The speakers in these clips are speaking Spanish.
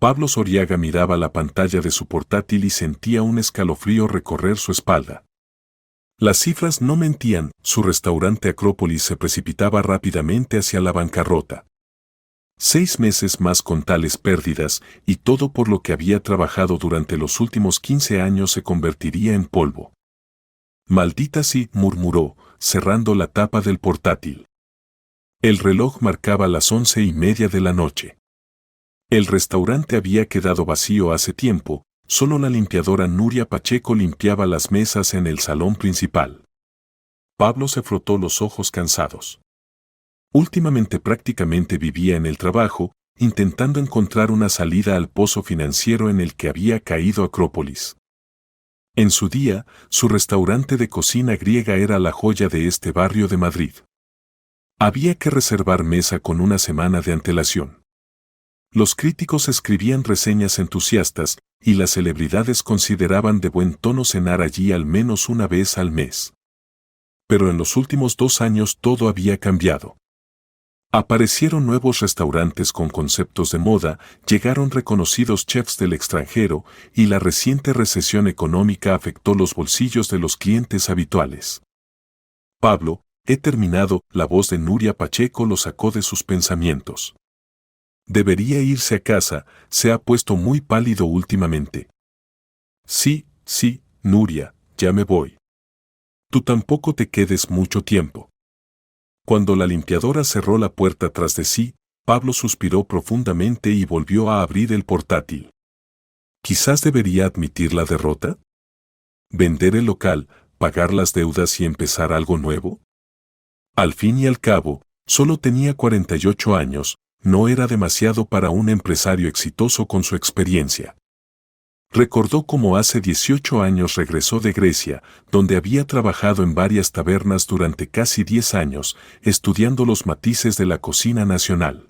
Pablo Soriaga miraba la pantalla de su portátil y sentía un escalofrío recorrer su espalda. Las cifras no mentían, su restaurante Acrópolis se precipitaba rápidamente hacia la bancarrota. 6 meses más con tales pérdidas, y todo por lo que había trabajado durante los últimos 15 años se convertiría en polvo. «Maldita sí», murmuró, cerrando la tapa del portátil. El reloj marcaba las 11:30 de la noche. El restaurante había quedado vacío hace tiempo, solo la limpiadora Nuria Pacheco limpiaba las mesas en el salón principal. Pablo se frotó los ojos cansados. Últimamente prácticamente vivía en el trabajo, intentando encontrar una salida al pozo financiero en el que había caído Acrópolis. En su día, su restaurante de cocina griega era la joya de este barrio de Madrid. Había que reservar mesa con una semana de antelación. Los críticos escribían reseñas entusiastas, y las celebridades consideraban de buen tono cenar allí al menos una vez al mes. Pero en los últimos 2 años todo había cambiado. Aparecieron nuevos restaurantes con conceptos de moda, llegaron reconocidos chefs del extranjero, y la reciente recesión económica afectó los bolsillos de los clientes habituales. «Pablo, he terminado», la voz de Nuria Pacheco lo sacó de sus pensamientos. «Debería irse a casa, se ha puesto muy pálido últimamente». «Sí, Nuria, ya me voy». «Tú tampoco te quedes mucho tiempo». Cuando la limpiadora cerró la puerta tras de sí, Pablo suspiró profundamente y volvió a abrir el portátil. ¿Quizás debería admitir la derrota? ¿Vender el local, pagar las deudas y empezar algo nuevo? Al fin y al cabo, solo tenía 48 años, no era demasiado para un empresario exitoso con su experiencia. Recordó cómo hace 18 años regresó de Grecia, donde había trabajado en varias tabernas durante casi 10 años, estudiando los matices de la cocina nacional.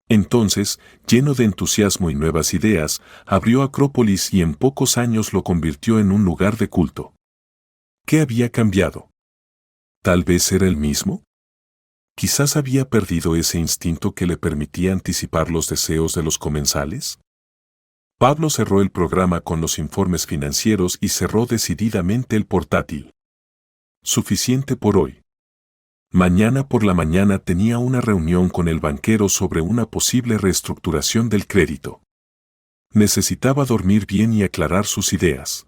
Entonces, lleno de entusiasmo y nuevas ideas, abrió Acrópolis y en pocos años lo convirtió en un lugar de culto. ¿Qué había cambiado? ¿Tal vez era el mismo? ¿Quizás había perdido ese instinto que le permitía anticipar los deseos de los comensales? Pablo cerró el programa con los informes financieros y cerró decididamente el portátil. Suficiente por hoy. Mañana por la mañana tenía una reunión con el banquero sobre una posible reestructuración del crédito. Necesitaba dormir bien y aclarar sus ideas.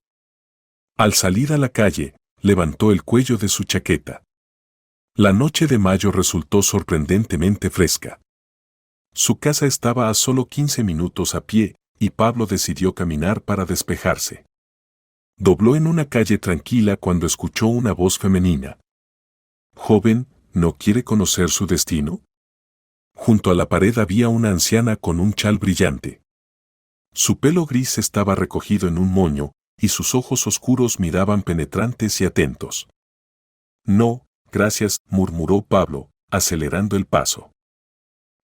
Al salir a la calle, levantó el cuello de su chaqueta. La noche de mayo resultó sorprendentemente fresca. Su casa estaba a solo 15 minutos a pie, y Pablo decidió caminar para despejarse. Dobló en una calle tranquila cuando escuchó una voz femenina. «Joven, ¿no quiere conocer su destino?» Junto a la pared había una anciana con un chal brillante. Su pelo gris estaba recogido en un moño, y sus ojos oscuros miraban penetrantes y atentos. «No, gracias», murmuró Pablo, acelerando el paso.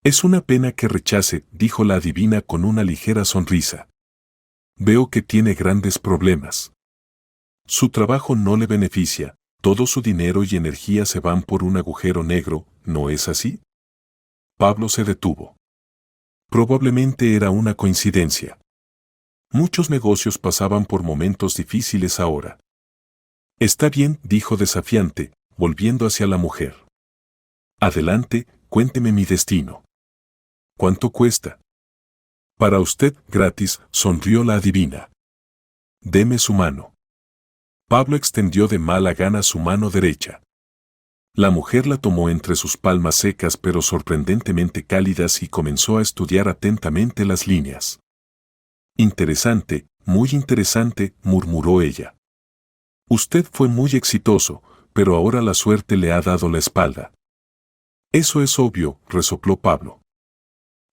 «Es una pena que rechace», dijo la adivina con una ligera sonrisa. «Veo que tiene grandes problemas. Su trabajo no le beneficia, todo su dinero y energía se van por un agujero negro, ¿no es así?» Pablo se detuvo. Probablemente era una coincidencia. Muchos negocios pasaban por momentos difíciles ahora. «Está bien», dijo desafiante, volviendo hacia la mujer. «Adelante, cuénteme mi destino». «¿Cuánto cuesta?» «Para usted, gratis», sonrió la adivina. «Deme su mano». Pablo extendió de mala gana su mano derecha. La mujer la tomó entre sus palmas secas pero sorprendentemente cálidas y comenzó a estudiar atentamente las líneas. «Interesante, muy interesante», murmuró ella. «Usted fue muy exitoso, pero ahora la suerte le ha dado la espalda». «Eso es obvio», resopló Pablo.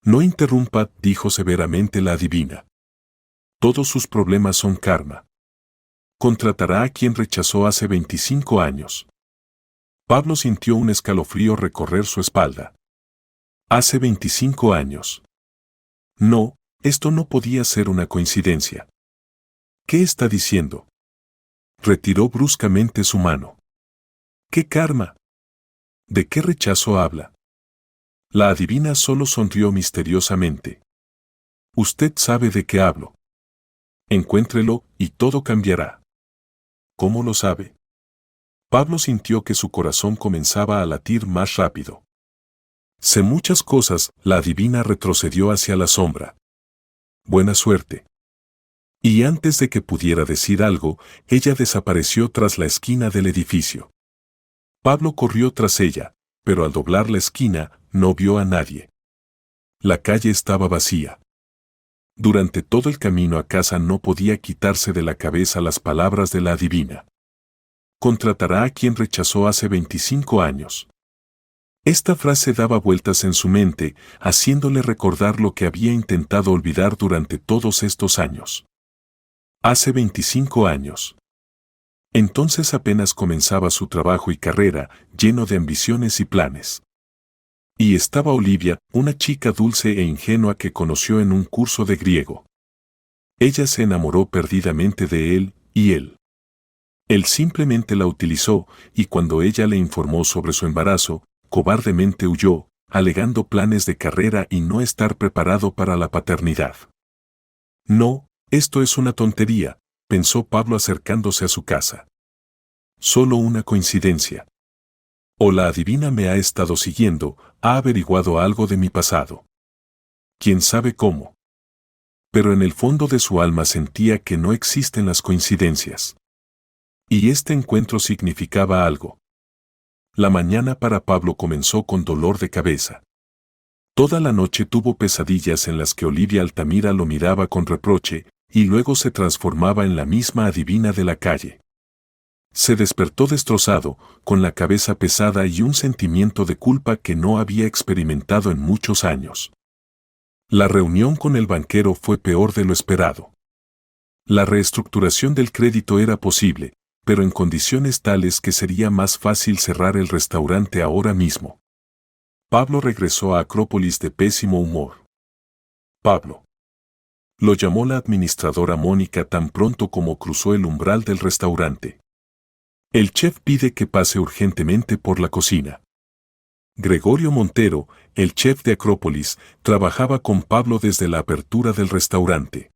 «No interrumpa», dijo severamente la adivina. «Todos sus problemas son karma. Contratará a quien rechazó hace 25 años». Pablo sintió un escalofrío recorrer su espalda. «Hace 25 años. No, esto no podía ser una coincidencia». «¿Qué está diciendo?» Retiró bruscamente su mano. «¿Qué karma? ¿De qué rechazo habla?» La adivina solo sonrió misteriosamente. Usted sabe de qué hablo. Encuéntrelo y todo cambiará. ¿Cómo lo sabe? Pablo sintió que su corazón comenzaba a latir más rápido. Sé muchas cosas, la adivina retrocedió hacia la sombra. Buena suerte. Y antes de que pudiera decir algo, ella desapareció tras la esquina del edificio. Pablo corrió tras ella, pero al doblar la esquina, no vio a nadie. La calle estaba vacía. Durante todo el camino a casa no podía quitarse de la cabeza las palabras de la adivina. Contratará a quien rechazó hace 25 años. Esta frase daba vueltas en su mente, haciéndole recordar lo que había intentado olvidar durante todos estos años. Hace 25 años. Entonces apenas comenzaba su trabajo y carrera, lleno de ambiciones y planes. Y estaba Olivia, una chica dulce e ingenua que conoció en un curso de griego. Ella se enamoró perdidamente de él, y él. Él simplemente la utilizó, y cuando ella le informó sobre su embarazo, cobardemente huyó, alegando planes de carrera y no estar preparado para la paternidad. No, esto es una tontería, pensó Pablo acercándose a su casa. Solo una coincidencia. O la adivina me ha estado siguiendo, ha averiguado algo de mi pasado. ¿Quién sabe cómo? Pero en el fondo de su alma sentía que no existen las coincidencias. Y este encuentro significaba algo. La mañana para Pablo comenzó con dolor de cabeza. Toda la noche tuvo pesadillas en las que Olivia Altamira lo miraba con reproche, y luego se transformaba en la misma adivina de la calle. Se despertó destrozado, con la cabeza pesada y un sentimiento de culpa que no había experimentado en muchos años. La reunión con el banquero fue peor de lo esperado. La reestructuración del crédito era posible, pero en condiciones tales que sería más fácil cerrar el restaurante ahora mismo. Pablo regresó a Acrópolis de pésimo humor. Pablo. Lo llamó la administradora Mónica tan pronto como cruzó el umbral del restaurante. El chef pide que pase urgentemente por la cocina. Gregorio Montero, el chef de Acrópolis, trabajaba con Pablo desde la apertura del restaurante.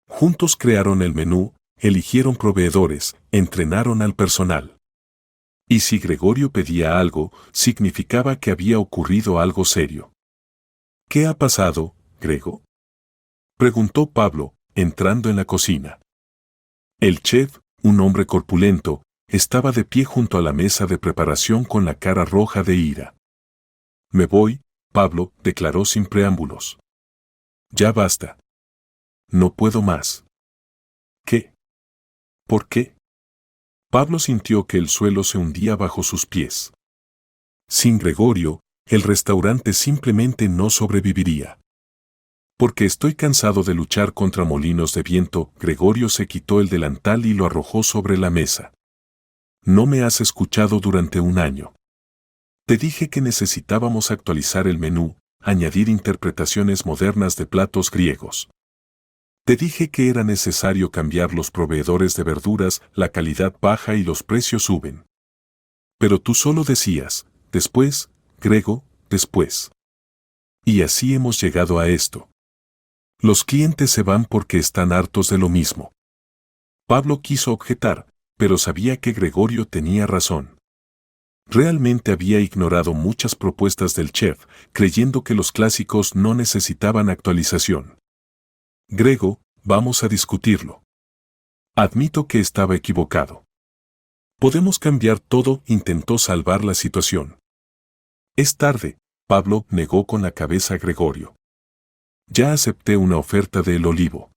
Juntos crearon el menú, eligieron proveedores, entrenaron al personal. Y si Gregorio pedía algo, significaba que había ocurrido algo serio. ¿Qué ha pasado, Grego?, preguntó Pablo, entrando en la cocina. El chef, un hombre corpulento, estaba de pie junto a la mesa de preparación con la cara roja de ira. Me voy, Pablo, declaró sin preámbulos. Ya basta. No puedo más. ¿Qué? ¿Por qué? Pablo sintió que el suelo se hundía bajo sus pies. Sin Gregorio, el restaurante simplemente no sobreviviría. Porque estoy cansado de luchar contra molinos de viento, Gregorio se quitó el delantal y lo arrojó sobre la mesa. No me has escuchado durante un año. Te dije que necesitábamos actualizar el menú, añadir interpretaciones modernas de platos griegos. Te dije que era necesario cambiar los proveedores de verduras, la calidad baja y los precios suben. Pero tú solo decías, después, Grego, después. Y así hemos llegado a esto. Los clientes se van porque están hartos de lo mismo. Pablo quiso objetar, pero sabía que Gregorio tenía razón. Realmente había ignorado muchas propuestas del chef, creyendo que los clásicos no necesitaban actualización. Grego, vamos a discutirlo. Admito que estaba equivocado. Podemos cambiar todo, intentó salvar la situación. Es tarde, Pablo negó con la cabeza Gregorio. Ya acepté una oferta de El Olivo.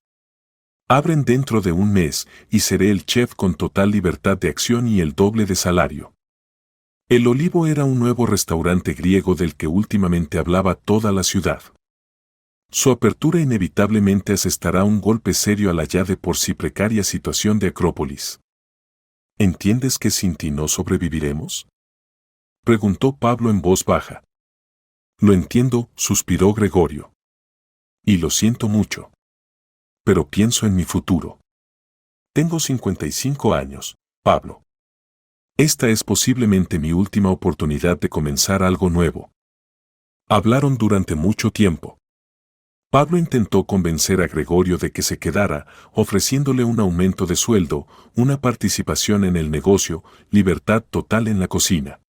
Abren dentro de un mes y seré el chef con total libertad de acción y el doble de salario. El Olivo era un nuevo restaurante griego del que últimamente hablaba toda la ciudad. Su apertura inevitablemente asestará un golpe serio a la ya de por sí precaria situación de Acrópolis. ¿Entiendes que sin ti no sobreviviremos?, preguntó Pablo en voz baja. Lo entiendo, suspiró Gregorio. Y lo siento mucho. Pero pienso en mi futuro. Tengo 55 años, Pablo. Esta es posiblemente mi última oportunidad de comenzar algo nuevo. Hablaron durante mucho tiempo. Pablo intentó convencer a Gregorio de que se quedara, ofreciéndole un aumento de sueldo, una participación en el negocio, libertad total en la cocina.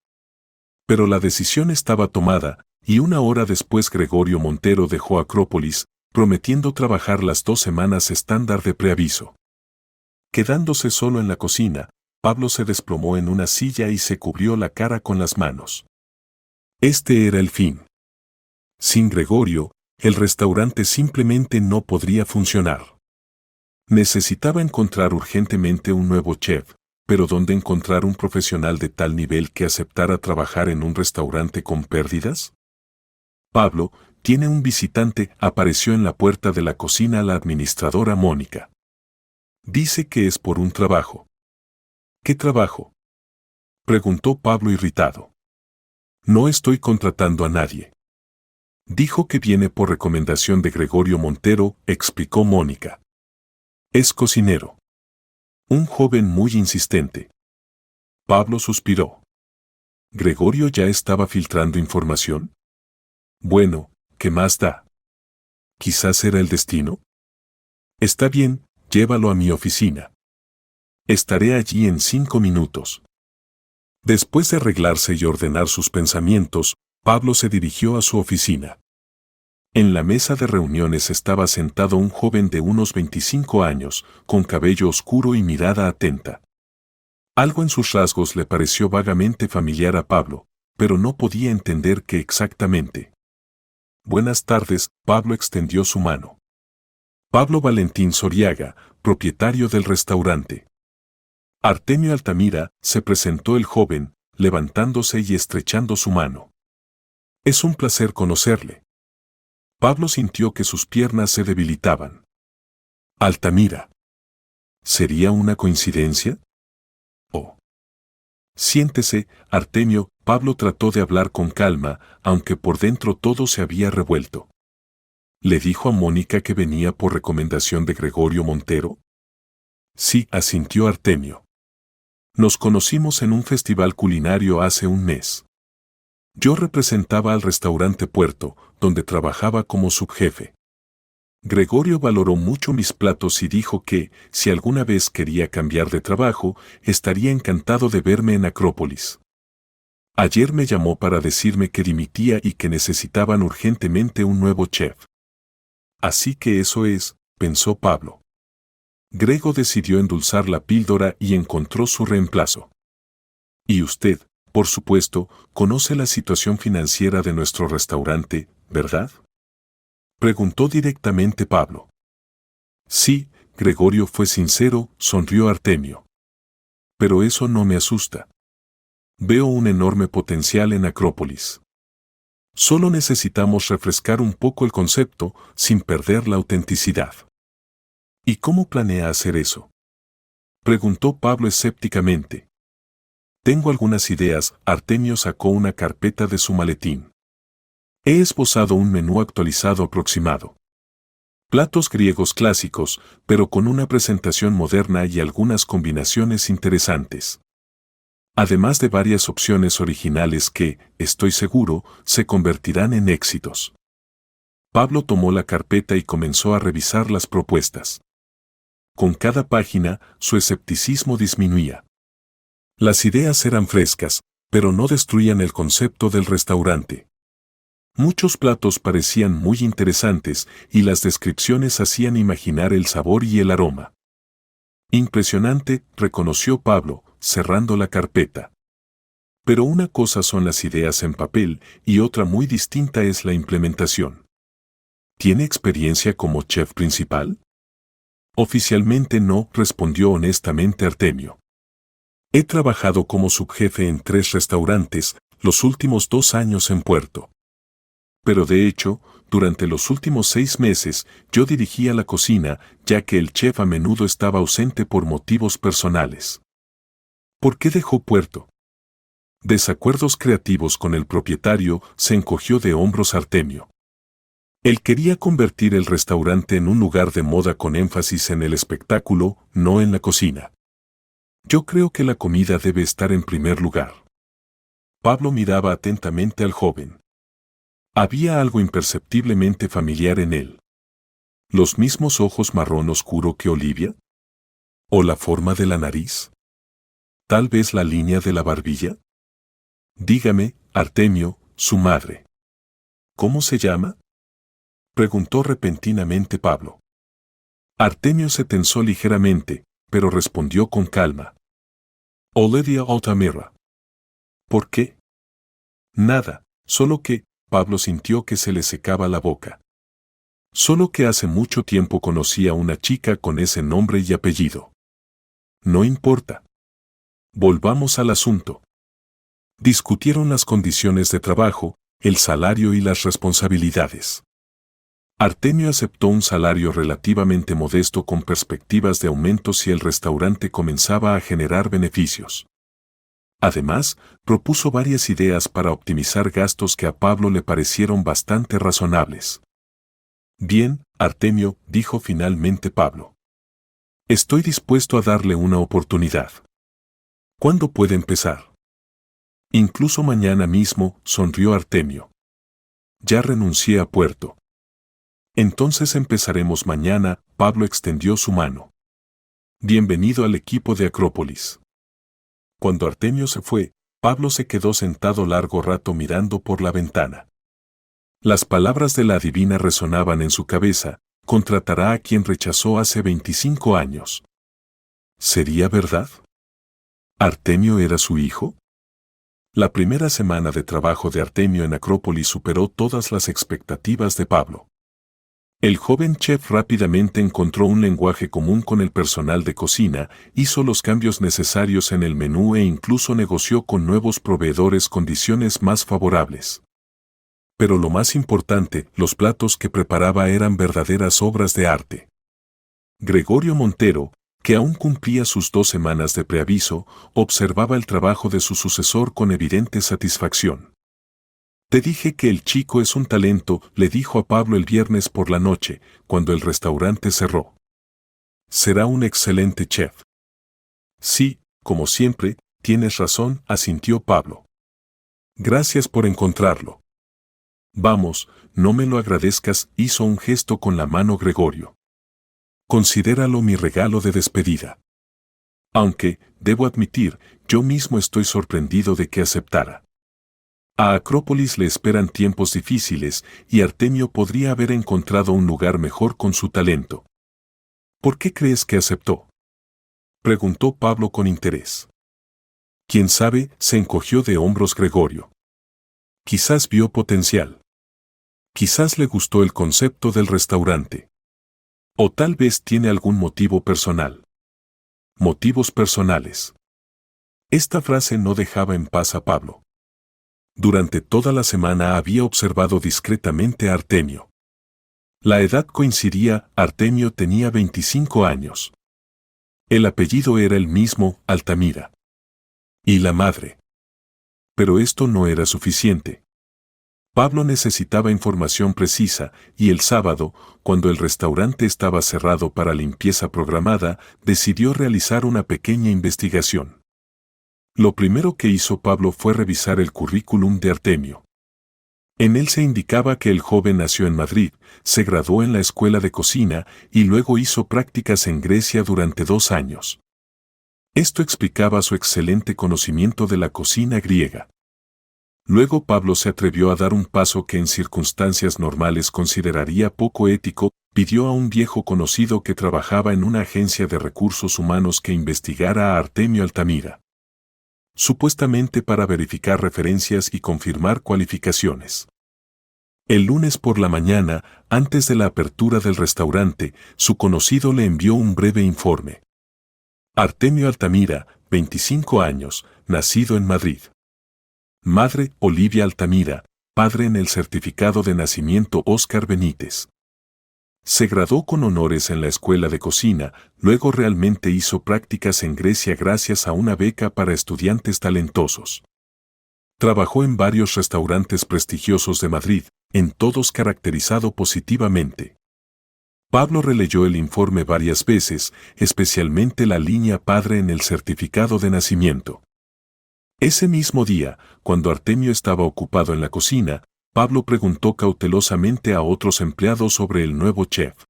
Pero la decisión estaba tomada, y una hora después Gregorio Montero dejó Acrópolis, prometiendo trabajar las 2 semanas estándar de preaviso. Quedándose solo en la cocina, Pablo se desplomó en una silla y se cubrió la cara con las manos. Este era el fin. Sin Gregorio, el restaurante simplemente no podría funcionar. Necesitaba encontrar urgentemente un nuevo chef, pero ¿dónde encontrar un profesional de tal nivel que aceptara trabajar en un restaurante con pérdidas? Pablo, tiene un visitante, apareció en la puerta de la cocina la administradora Mónica. Dice que es por un trabajo. ¿Qué trabajo?, preguntó Pablo irritado. No estoy contratando a nadie. Dijo que viene por recomendación de Gregorio Montero, explicó Mónica. Es cocinero. Un joven muy insistente. Pablo suspiró. ¿Gregorio ya estaba filtrando información? Bueno, ¿qué más da? Quizás era el destino. Está bien, llévalo a mi oficina. Estaré allí en 5 minutos. Después de arreglarse y ordenar sus pensamientos, Pablo se dirigió a su oficina. En la mesa de reuniones estaba sentado un joven de unos 25 años, con cabello oscuro y mirada atenta. Algo en sus rasgos le pareció vagamente familiar a Pablo, pero no podía entender qué exactamente. Buenas tardes, Pablo extendió su mano. Pablo Valentín Soriaga, propietario del restaurante. Artemio Altamira, se presentó el joven, levantándose y estrechando su mano. Es un placer conocerle. Pablo sintió que sus piernas se debilitaban. Altamira. ¿Sería una coincidencia? Oh. Siéntese, Artemio. Pablo trató de hablar con calma, aunque por dentro todo se había revuelto. ¿Le dijo a Mónica que venía por recomendación de Gregorio Montero? Sí, asintió Artemio. Nos conocimos en un festival culinario hace un mes. Yo representaba al restaurante Puerto, donde trabajaba como subjefe. Gregorio valoró mucho mis platos y dijo que, si alguna vez quería cambiar de trabajo, estaría encantado de verme en Acrópolis. Ayer me llamó para decirme que dimitía y que necesitaban urgentemente un nuevo chef. Así que eso es, pensó Pablo. Grego decidió endulzar la píldora y encontró su reemplazo. Y usted, por supuesto, conoce la situación financiera de nuestro restaurante, ¿verdad?, preguntó directamente Pablo. Sí, Gregorio fue sincero, sonrió Artemio. Pero eso no me asusta. Veo un enorme potencial en Acrópolis. Solo necesitamos refrescar un poco el concepto, sin perder la autenticidad. ¿Y cómo planea hacer eso?, preguntó Pablo escépticamente. Tengo algunas ideas. Artemio sacó una carpeta de su maletín. He esbozado un menú actualizado aproximado. Platos griegos clásicos, pero con una presentación moderna y algunas combinaciones interesantes. Además de varias opciones originales que, estoy seguro, se convertirán en éxitos. Pablo tomó la carpeta y comenzó a revisar las propuestas. Con cada página, su escepticismo disminuía. Las ideas eran frescas, pero no destruían el concepto del restaurante. Muchos platos parecían muy interesantes y las descripciones hacían imaginar el sabor y el aroma. Impresionante, reconoció Pablo, cerrando la carpeta. Pero una cosa son las ideas en papel y otra muy distinta es la implementación. ¿Tiene experiencia como chef principal? Oficialmente no, respondió honestamente Artemio. He trabajado como subjefe en 3 restaurantes, los últimos 2 años en Puerto. Pero de hecho, durante los últimos 6 meses, yo dirigía la cocina, ya que el chef a menudo estaba ausente por motivos personales. ¿Por qué dejó Puerto? Desacuerdos creativos con el propietario, se encogió de hombros Artemio. Él quería convertir el restaurante en un lugar de moda con énfasis en el espectáculo, no en la cocina. Yo creo que la comida debe estar en primer lugar. Pablo miraba atentamente al joven. Había algo imperceptiblemente familiar en él. ¿Los mismos ojos marrón oscuro que Olivia? ¿O la forma de la nariz? ¿Tal vez la línea de la barbilla? Dígame, Artemio, su madre. ¿Cómo se llama? Preguntó repentinamente Pablo. Artemio se tensó ligeramente, pero respondió con calma. Olivia Altamira. ¿Por qué? Nada, solo que, Pablo sintió que se le secaba la boca. Solo que hace mucho tiempo conocí a una chica con ese nombre y apellido. No importa. Volvamos al asunto. Discutieron las condiciones de trabajo, el salario y las responsabilidades. Artemio aceptó un salario relativamente modesto con perspectivas de aumento si el restaurante comenzaba a generar beneficios. Además, propuso varias ideas para optimizar gastos que a Pablo le parecieron bastante razonables. Bien, Artemio, dijo finalmente Pablo. Estoy dispuesto a darle una oportunidad. ¿Cuándo puede empezar? Incluso mañana mismo, sonrió Artemio. Ya renuncié a Puerto. Entonces empezaremos mañana, Pablo extendió su mano. Bienvenido al equipo de Acrópolis. Cuando Artemio se fue, Pablo se quedó sentado largo rato mirando por la ventana. Las palabras de la adivina resonaban en su cabeza, contratará a quien rechazó hace 25 años. ¿Sería verdad? ¿Artemio era su hijo? La primera semana de trabajo de Artemio en Acrópolis superó todas las expectativas de Pablo. El joven chef rápidamente encontró un lenguaje común con el personal de cocina, hizo los cambios necesarios en el menú e incluso negoció con nuevos proveedores condiciones más favorables. Pero lo más importante, los platos que preparaba eran verdaderas obras de arte. Gregorio Montero, que aún cumplía sus 2 semanas de preaviso, observaba el trabajo de su sucesor con evidente satisfacción. Te dije que el chico es un talento, le dijo a Pablo el viernes por la noche, cuando el restaurante cerró. Será un excelente chef. Sí, como siempre, tienes razón, asintió Pablo. Gracias por encontrarlo. Vamos, no me lo agradezcas, hizo un gesto con la mano Gregorio. Considéralo mi regalo de despedida. Aunque, debo admitir, yo mismo estoy sorprendido de que aceptara. A Acrópolis le esperan tiempos difíciles y Artemio podría haber encontrado un lugar mejor con su talento. ¿Por qué crees que aceptó? Preguntó Pablo con interés. ¿Quién sabe? Se encogió de hombros Gregorio. Quizás vio potencial. Quizás le gustó el concepto del restaurante. O tal vez tiene algún motivo personal. Motivos personales. Esta frase no dejaba en paz a Pablo. Durante toda la semana había observado discretamente a Artemio. La edad coincidía, Artemio tenía 25 años. El apellido era el mismo, Altamira. Y la madre. Pero esto no era suficiente. Pablo necesitaba información precisa, y el sábado, cuando el restaurante estaba cerrado para limpieza programada, decidió realizar una pequeña investigación. Lo primero que hizo Pablo fue revisar el currículum de Artemio. En él se indicaba que el joven nació en Madrid, se graduó en la escuela de cocina y luego hizo prácticas en Grecia durante 2 años. Esto explicaba su excelente conocimiento de la cocina griega. Luego Pablo se atrevió a dar un paso que en circunstancias normales consideraría poco ético, pidió a un viejo conocido que trabajaba en una agencia de recursos humanos que investigara a Artemio Altamira. Supuestamente para verificar referencias y confirmar cualificaciones. El lunes por la mañana, antes de la apertura del restaurante, su conocido le envió un breve informe. Artemio Altamira, 25 años, nacido en Madrid. Madre, Olivia Altamira, padre en el certificado de nacimiento Óscar Benítez. Se graduó con honores en la escuela de cocina, luego realmente hizo prácticas en Grecia gracias a una beca para estudiantes talentosos. Trabajó en varios restaurantes prestigiosos de Madrid, en todos caracterizado positivamente. Pablo releyó el informe varias veces, especialmente la línea padre en el certificado de nacimiento. Ese mismo día, cuando Artemio estaba ocupado en la cocina, Pablo preguntó cautelosamente a otros empleados sobre el nuevo chef.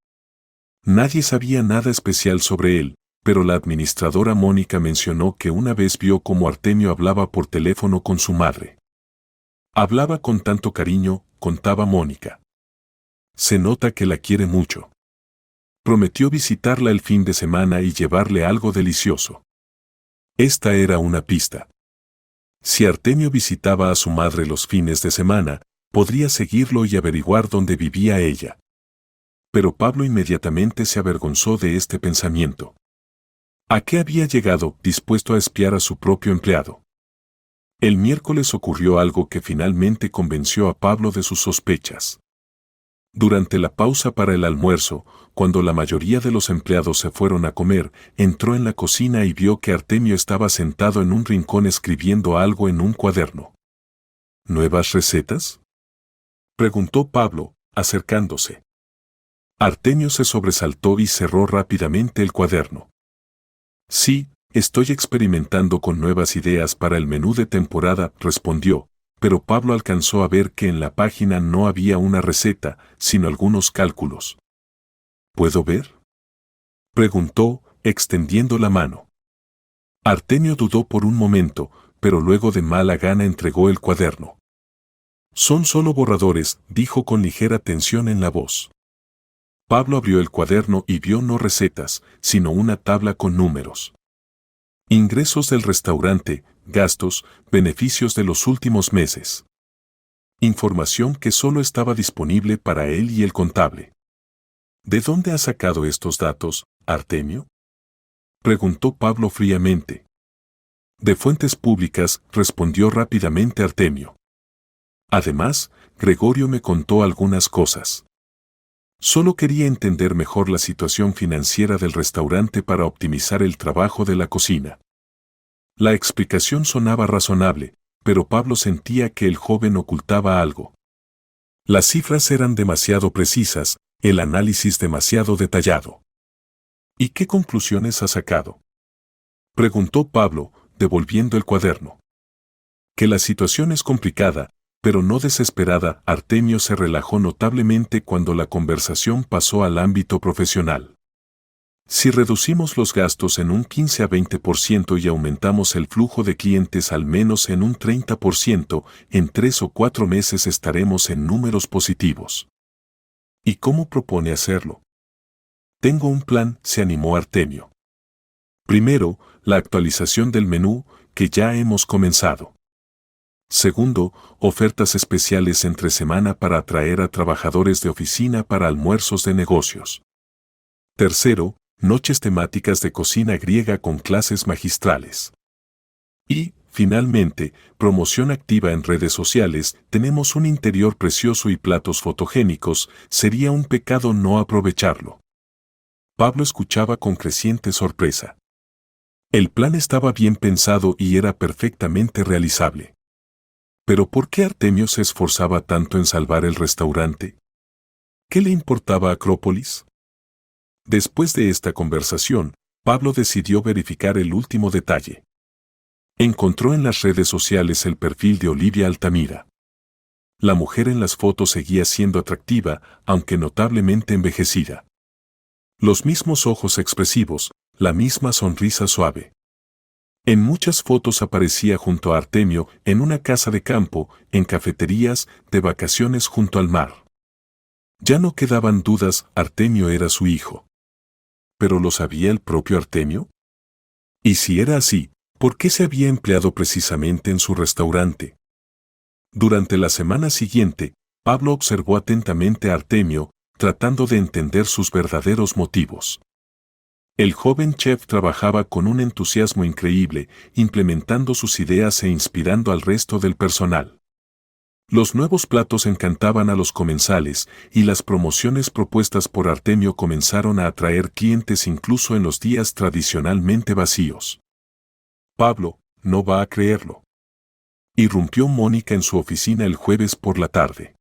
Nadie sabía nada especial sobre él, pero la administradora Mónica mencionó que una vez vio cómo Artemio hablaba por teléfono con su madre. Hablaba con tanto cariño, contaba Mónica. Se nota que la quiere mucho. Prometió visitarla el fin de semana y llevarle algo delicioso. Esta era una pista. Si Artemio visitaba a su madre los fines de semana, podría seguirlo y averiguar dónde vivía ella. Pero Pablo inmediatamente se avergonzó de este pensamiento. ¿A qué había llegado, dispuesto a espiar a su propio empleado? El miércoles ocurrió algo que finalmente convenció a Pablo de sus sospechas. Durante la pausa para el almuerzo, cuando la mayoría de los empleados se fueron a comer, entró en la cocina y vio que Artemio estaba sentado en un rincón escribiendo algo en un cuaderno. ¿Nuevas recetas?, preguntó Pablo, acercándose. Artemio se sobresaltó y cerró rápidamente el cuaderno. Sí, estoy experimentando con nuevas ideas para el menú de temporada, respondió, pero Pablo alcanzó a ver que en la página no había una receta, sino algunos cálculos. ¿Puedo ver?, preguntó, extendiendo la mano. Artemio dudó por un momento, pero luego de mala gana entregó el cuaderno. Son solo borradores, dijo con ligera tensión en la voz. Pablo abrió el cuaderno y vio no recetas, sino una tabla con números. Ingresos del restaurante, gastos, beneficios de los últimos meses. Información que solo estaba disponible para él y el contable. ¿De dónde has sacado estos datos, Artemio?, preguntó Pablo fríamente. De fuentes públicas, respondió rápidamente Artemio. Además, Gregorio me contó algunas cosas. Solo quería entender mejor la situación financiera del restaurante para optimizar el trabajo de la cocina. La explicación sonaba razonable, pero Pablo sentía que el joven ocultaba algo. Las cifras eran demasiado precisas, el análisis demasiado detallado. ¿Y qué conclusiones ha sacado?, preguntó Pablo, devolviendo el cuaderno. Que la situación es complicada, pero no desesperada. Artemio se relajó notablemente cuando la conversación pasó al ámbito profesional. Si reducimos los gastos en un 15 a 20% y aumentamos el flujo de clientes al menos en un 30%, en 3 o 4 meses estaremos en números positivos. ¿Y cómo propone hacerlo? Tengo un plan, se animó Artemio. Primero, la actualización del menú, que ya hemos comenzado. Segundo, ofertas especiales entre semana para atraer a trabajadores de oficina para almuerzos de negocios. Tercero, noches temáticas de cocina griega con clases magistrales. Y, finalmente, promoción activa en redes sociales. Tenemos un interior precioso y platos fotogénicos, sería un pecado no aprovecharlo. Pablo escuchaba con creciente sorpresa. El plan estaba bien pensado y era perfectamente realizable. ¿Pero por qué Artemio se esforzaba tanto en salvar el restaurante? ¿Qué le importaba Acrópolis? Después de esta conversación, Pablo decidió verificar el último detalle. Encontró en las redes sociales el perfil de Olivia Altamira. La mujer en las fotos seguía siendo atractiva, aunque notablemente envejecida. Los mismos ojos expresivos, la misma sonrisa suave. En muchas fotos aparecía junto a Artemio, en una casa de campo, en cafeterías, de vacaciones junto al mar. Ya no quedaban dudas, Artemio era su hijo. ¿Pero lo sabía el propio Artemio? Y si era así, ¿por qué se había empleado precisamente en su restaurante? Durante la semana siguiente, Pablo observó atentamente a Artemio, tratando de entender sus verdaderos motivos. El joven chef trabajaba con un entusiasmo increíble, implementando sus ideas e inspirando al resto del personal. Los nuevos platos encantaban a los comensales y las promociones propuestas por Artemio comenzaron a atraer clientes incluso en los días tradicionalmente vacíos. Pablo, no va a creerlo. Irrumpió Mónica en su oficina el jueves por la tarde.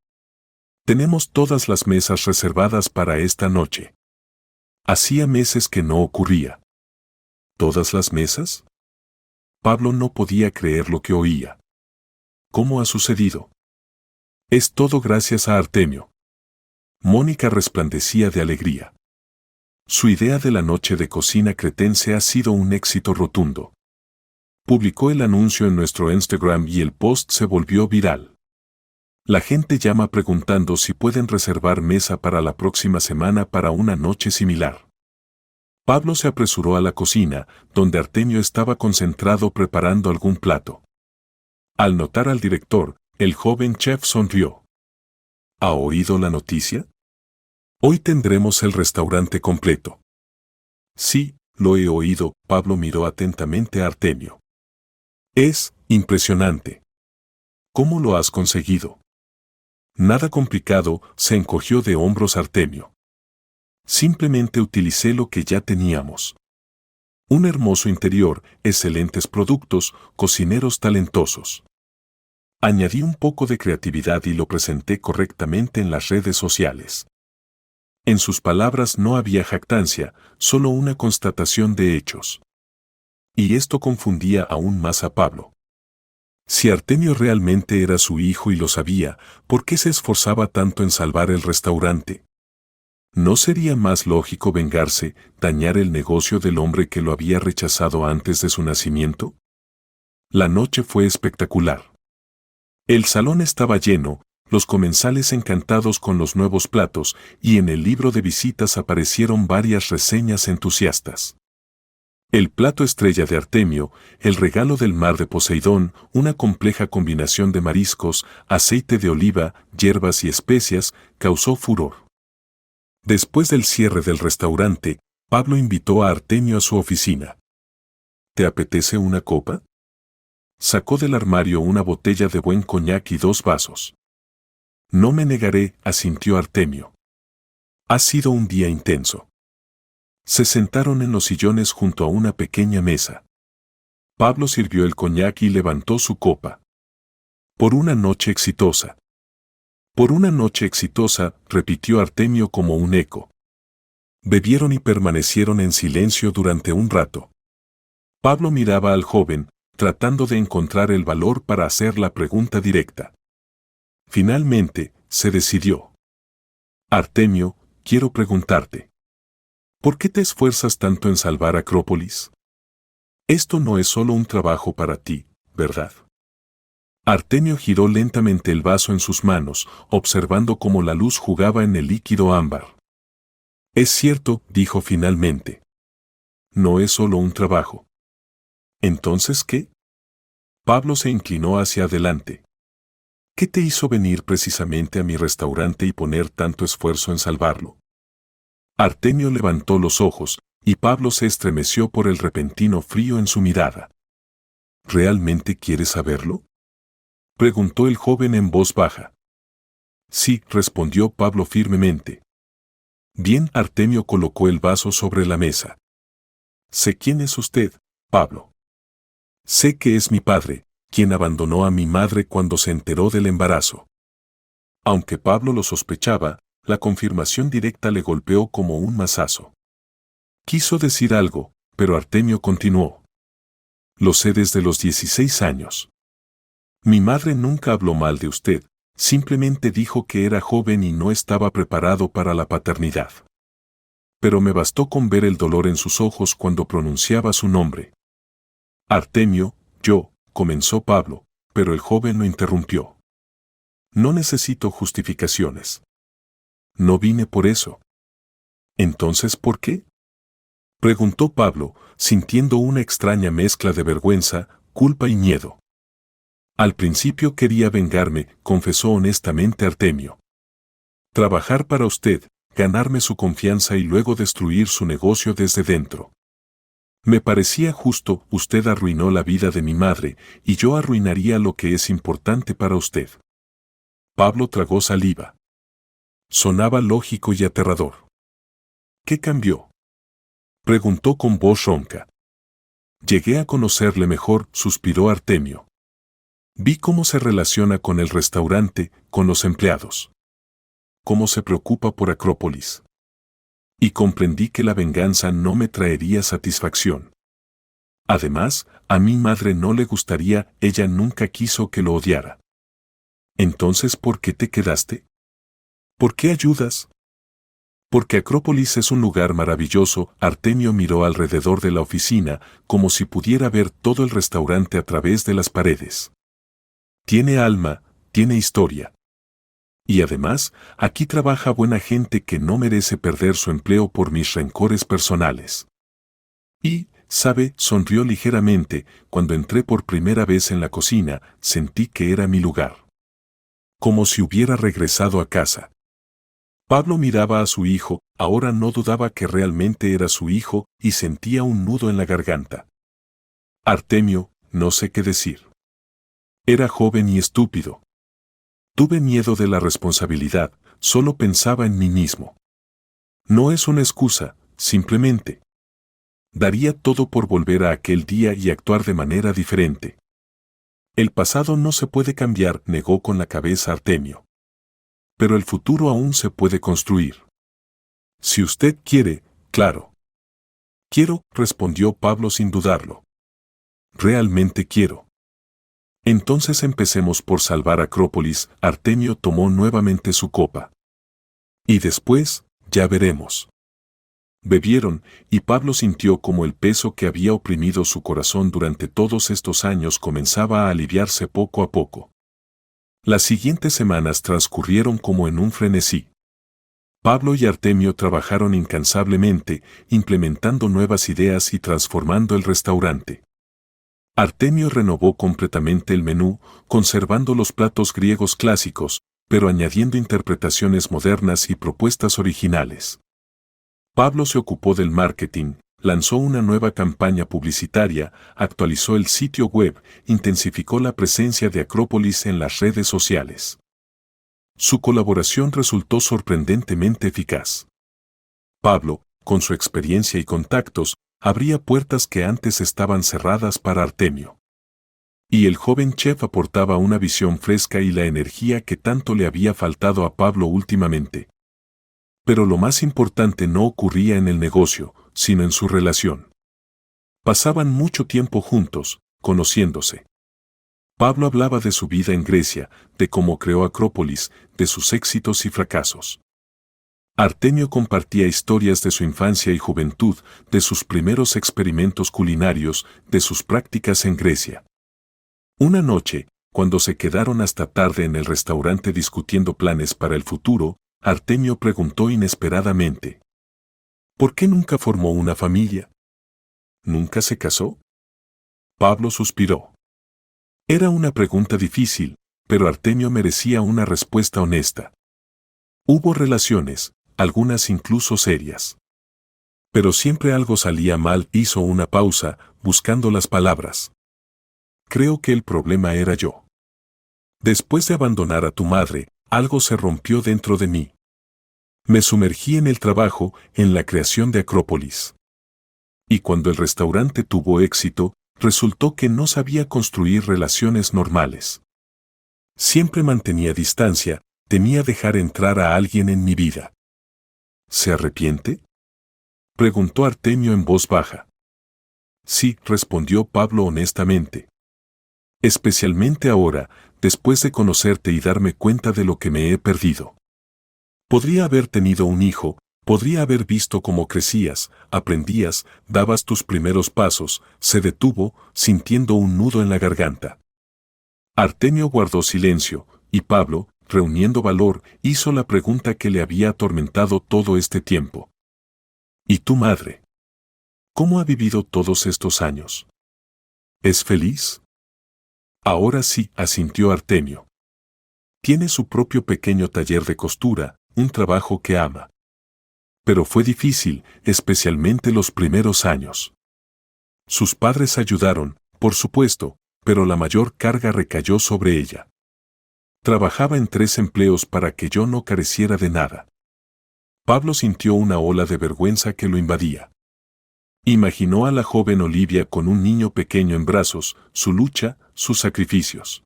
Tenemos todas las mesas reservadas para esta noche. Hacía meses que no ocurría. ¿Todas las mesas? Pablo no podía creer lo que oía. ¿Cómo ha sucedido? Es todo gracias a Artemio. Mónica resplandecía de alegría. Su idea de la noche de cocina cretense ha sido un éxito rotundo. Publicó el anuncio en nuestro Instagram y el post se volvió viral. La gente llama preguntando si pueden reservar mesa para la próxima semana para una noche similar. Pablo se apresuró a la cocina, donde Artemio estaba concentrado preparando algún plato. Al notar al director, el joven chef sonrió. ¿Ha oído la noticia? Hoy tendremos el restaurante completo. Sí, lo he oído. Pablo miró atentamente a Artemio. Es impresionante. ¿Cómo lo has conseguido? Nada complicado, se encogió de hombros Artemio. Simplemente utilicé lo que ya teníamos. Un hermoso interior, excelentes productos, cocineros talentosos. Añadí un poco de creatividad y lo presenté correctamente en las redes sociales. En sus palabras no había jactancia, solo una constatación de hechos. Y esto confundía aún más a Pablo. Si Artemio realmente era su hijo y lo sabía, ¿por qué se esforzaba tanto en salvar el restaurante? ¿No sería más lógico vengarse, dañar el negocio del hombre que lo había rechazado antes de su nacimiento? La noche fue espectacular. El salón estaba lleno, los comensales encantados con los nuevos platos, y en el libro de visitas aparecieron varias reseñas entusiastas. El plato estrella de Artemio, el regalo del mar de Poseidón, una compleja combinación de mariscos, aceite de oliva, hierbas y especias, causó furor. Después del cierre del restaurante, Pablo invitó a Artemio a su oficina. ¿Te apetece una copa? Sacó del armario una botella de buen coñac y 2 vasos. No me negaré, asintió Artemio. Ha sido un día intenso. Se sentaron en los sillones junto a una pequeña mesa. Pablo sirvió el coñac y levantó su copa. Por una noche exitosa. Por una noche exitosa, repitió Artemio como un eco. Bebieron y permanecieron en silencio durante un rato. Pablo miraba al joven, tratando de encontrar el valor para hacer la pregunta directa. Finalmente, se decidió. Artemio, quiero preguntarte. ¿Por qué te esfuerzas tanto en salvar Acrópolis? Esto no es solo un trabajo para ti, ¿verdad? Artemio giró lentamente el vaso en sus manos, observando cómo la luz jugaba en el líquido ámbar. Es cierto, dijo finalmente. No es solo un trabajo. ¿Entonces qué? Pablo se inclinó hacia adelante. ¿Qué te hizo venir precisamente a mi restaurante y poner tanto esfuerzo en salvarlo? Artemio levantó los ojos, y Pablo se estremeció por el repentino frío en su mirada. ¿Realmente quieres saberlo? Preguntó el joven en voz baja. Sí, respondió Pablo firmemente. Bien, Artemio colocó el vaso sobre la mesa. Sé quién es usted, Pablo. Sé que es mi padre, quien abandonó a mi madre cuando se enteró del embarazo. Aunque Pablo lo sospechaba, la confirmación directa le golpeó como un mazazo. Quiso decir algo, pero Artemio continuó. Lo sé desde los 16 años. Mi madre nunca habló mal de usted, simplemente dijo que era joven y no estaba preparado para la paternidad. Pero me bastó con ver el dolor en sus ojos cuando pronunciaba su nombre. Artemio, comenzó Pablo, pero el joven lo interrumpió. No necesito justificaciones. No vine por eso. ¿Entonces por qué? Preguntó Pablo, sintiendo una extraña mezcla de vergüenza, culpa y miedo. Al principio quería vengarme, confesó honestamente Artemio. Trabajar para usted, ganarme su confianza y luego destruir su negocio desde dentro. Me parecía justo, usted arruinó la vida de mi madre, y yo arruinaría lo que es importante para usted. Pablo tragó saliva. Sonaba lógico y aterrador. ¿Qué cambió? Preguntó con voz ronca. Llegué a conocerle mejor, suspiró Artemio. Vi cómo se relaciona con el restaurante, con los empleados. Cómo se preocupa por Acrópolis. Y comprendí que la venganza no me traería satisfacción. Además, a mi madre no le gustaría, ella nunca quiso que lo odiara. Entonces, ¿por qué te quedaste? ¿Por qué ayudas? Porque Acrópolis es un lugar maravilloso. Artemio miró alrededor de la oficina, como si pudiera ver todo el restaurante a través de las paredes. Tiene alma, tiene historia. Y además, aquí trabaja buena gente que no merece perder su empleo por mis rencores personales. Y, sabe, sonrió ligeramente. Cuando entré por primera vez en la cocina, sentí que era mi lugar. Como si hubiera regresado a casa. Pablo miraba a su hijo, ahora no dudaba que realmente era su hijo, y sentía un nudo en la garganta. Artemio, no sé qué decir. Era joven y estúpido. Tuve miedo de la responsabilidad, solo pensaba en mí mismo. No es una excusa, simplemente. Daría todo por volver a aquel día y actuar de manera diferente. El pasado no se puede cambiar, negó con la cabeza Artemio. Pero el futuro aún se puede construir. Si usted quiere, claro. Quiero, respondió Pablo sin dudarlo. Realmente quiero. Entonces empecemos por salvar Acrópolis. Artemio tomó nuevamente su copa. Y después, ya veremos. Bebieron, y Pablo sintió como el peso que había oprimido su corazón durante todos estos años comenzaba a aliviarse poco a poco. Las siguientes semanas transcurrieron como en un frenesí. Pablo y Artemio trabajaron incansablemente, implementando nuevas ideas y transformando el restaurante. Artemio renovó completamente el menú, conservando los platos griegos clásicos, pero añadiendo interpretaciones modernas y propuestas originales. Pablo se ocupó del marketing, lanzó una nueva campaña publicitaria, actualizó el sitio web, intensificó la presencia de Acrópolis en las redes sociales. Su colaboración resultó sorprendentemente eficaz. Pablo, con su experiencia y contactos, abría puertas que antes estaban cerradas para Artemio. Y el joven chef aportaba una visión fresca y la energía que tanto le había faltado a Pablo últimamente. Pero lo más importante no ocurría en el negocio, sino en su relación. Pasaban mucho tiempo juntos, conociéndose. Pablo hablaba de su vida en Grecia, de cómo creó Acrópolis, de sus éxitos y fracasos. Artemio compartía historias de su infancia y juventud, de sus primeros experimentos culinarios, de sus prácticas en Grecia. Una noche, cuando se quedaron hasta tarde en el restaurante discutiendo planes para el futuro, Artemio preguntó inesperadamente: ¿por qué nunca formó una familia? ¿Nunca se casó? Pablo suspiró. Era una pregunta difícil, pero Artemio merecía una respuesta honesta. Hubo relaciones, algunas incluso serias. Pero siempre algo salía mal. Hizo una pausa, buscando las palabras. Creo que el problema era yo. Después de abandonar a tu madre, algo se rompió dentro de mí. Me sumergí en el trabajo, en la creación de Acrópolis. Y cuando el restaurante tuvo éxito, resultó que no sabía construir relaciones normales. Siempre mantenía distancia, temía dejar entrar a alguien en mi vida. ¿Se arrepiente?, preguntó Artemio en voz baja. Sí, respondió Pablo honestamente. Especialmente ahora, después de conocerte y darme cuenta de lo que me he perdido. Podría haber tenido un hijo, podría haber visto cómo crecías, aprendías, dabas tus primeros pasos. Se detuvo, sintiendo un nudo en la garganta. Artemio guardó silencio, y Pablo, reuniendo valor, hizo la pregunta que le había atormentado todo este tiempo. ¿Y tu madre? ¿Cómo ha vivido todos estos años? ¿Es feliz? Ahora sí, asintió Artemio. Tiene su propio pequeño taller de costura, un trabajo que ama. Pero fue difícil, especialmente los primeros años. Sus padres ayudaron, por supuesto, pero la mayor carga recayó sobre ella. Trabajaba en 3 empleos para que yo no careciera de nada. Pablo sintió una ola de vergüenza que lo invadía. Imaginó a la joven Olivia con un niño pequeño en brazos, su lucha, sus sacrificios.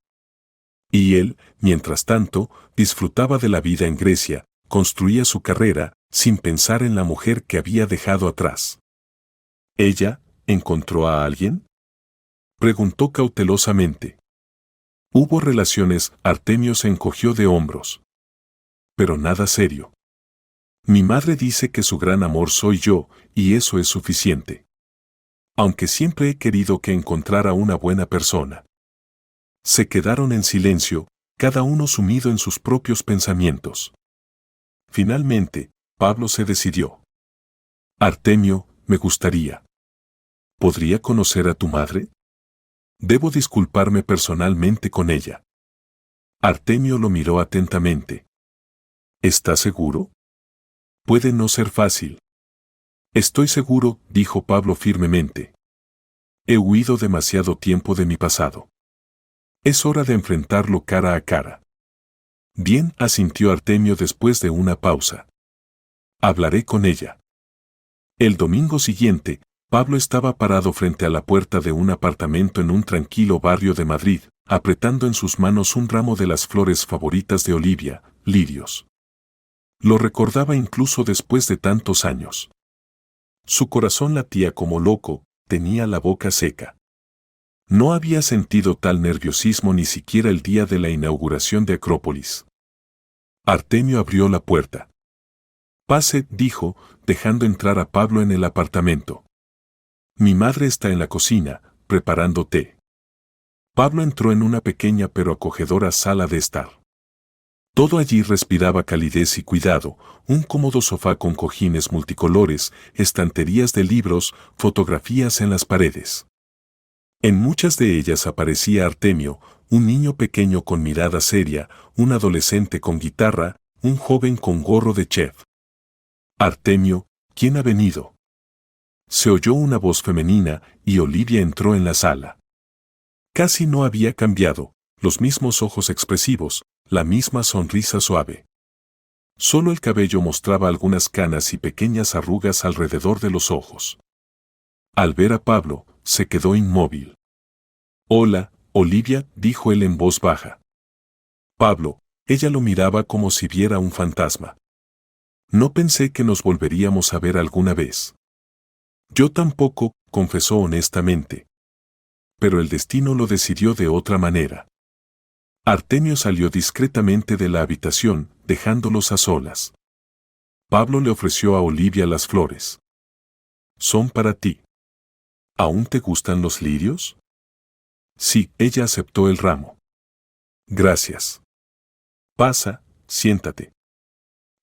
Y él, mientras tanto, disfrutaba de la vida en Grecia, construía su carrera, sin pensar en la mujer que había dejado atrás. ¿Ella encontró a alguien?, preguntó cautelosamente. Hubo relaciones. Artemio se encogió de hombros. Pero nada serio. Mi madre dice que su gran amor soy yo, y eso es suficiente. Aunque siempre he querido que encontrara una buena persona. Se quedaron en silencio, cada uno sumido en sus propios pensamientos. Finalmente, Pablo se decidió. Artemio, me gustaría. ¿Podría conocer a tu madre? Debo disculparme personalmente con ella. Artemio lo miró atentamente. ¿Estás seguro? Puede no ser fácil. Estoy seguro, dijo Pablo firmemente. He huido demasiado tiempo de mi pasado. Es hora de enfrentarlo cara a cara. Bien, asintió Artemio después de una pausa. Hablaré con ella. El domingo siguiente, Pablo estaba parado frente a la puerta de un apartamento en un tranquilo barrio de Madrid, apretando en sus manos un ramo de las flores favoritas de Olivia, lirios. Lo recordaba incluso después de tantos años. Su corazón latía como loco, tenía la boca seca. No había sentido tal nerviosismo ni siquiera el día de la inauguración de Acrópolis. Artemio abrió la puerta. Pase, dijo, dejando entrar a Pablo en el apartamento. Mi madre está en la cocina, preparando té. Pablo entró en una pequeña pero acogedora sala de estar. Todo allí respiraba calidez y cuidado, un cómodo sofá con cojines multicolores, estanterías de libros, fotografías en las paredes. En muchas de ellas aparecía Artemio, un niño pequeño con mirada seria, un adolescente con guitarra, un joven con gorro de chef. Artemio, ¿quién ha venido? Se oyó una voz femenina y Olivia entró en la sala. Casi no había cambiado, los mismos ojos expresivos, la misma sonrisa suave. Solo el cabello mostraba algunas canas y pequeñas arrugas alrededor de los ojos. Al ver a Pablo, se quedó inmóvil. Hola, Olivia, dijo él en voz baja. Pablo, ella lo miraba como si viera un fantasma. No pensé que nos volveríamos a ver alguna vez. Yo tampoco, confesó honestamente. Pero el destino lo decidió de otra manera. Artemio salió discretamente de la habitación, dejándolos a solas. Pablo le ofreció a Olivia las flores. Son para ti. ¿Aún te gustan los lirios? Sí, ella aceptó el ramo. Gracias. Pasa, siéntate.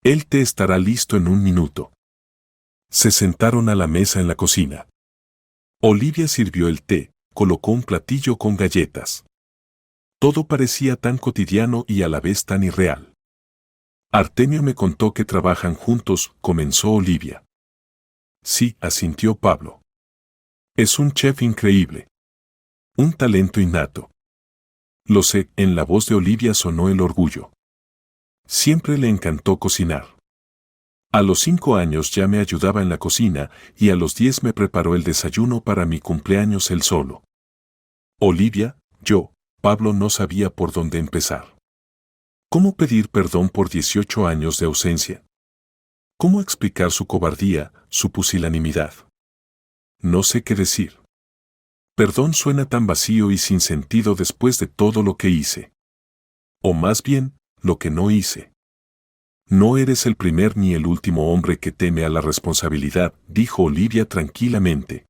El té estará listo en un minuto. Se sentaron a la mesa en la cocina. Olivia sirvió el té, colocó un platillo con galletas. Todo parecía tan cotidiano y a la vez tan irreal. Artemio me contó que trabajan juntos, comenzó Olivia. Sí, asintió Pablo. Es un chef increíble. Un talento innato. Lo sé, en la voz de Olivia sonó el orgullo. Siempre le encantó cocinar. A los 5 años ya me ayudaba en la cocina y a los 10 me preparó el desayuno para mi cumpleaños él solo. Olivia, Pablo no sabía por dónde empezar. ¿Cómo pedir perdón por 18 años de ausencia? ¿Cómo explicar su cobardía, su pusilanimidad? No sé qué decir. Perdón suena tan vacío y sin sentido después de todo lo que hice. O más bien, lo que no hice. No eres el primer ni el último hombre que teme a la responsabilidad, dijo Olivia tranquilamente.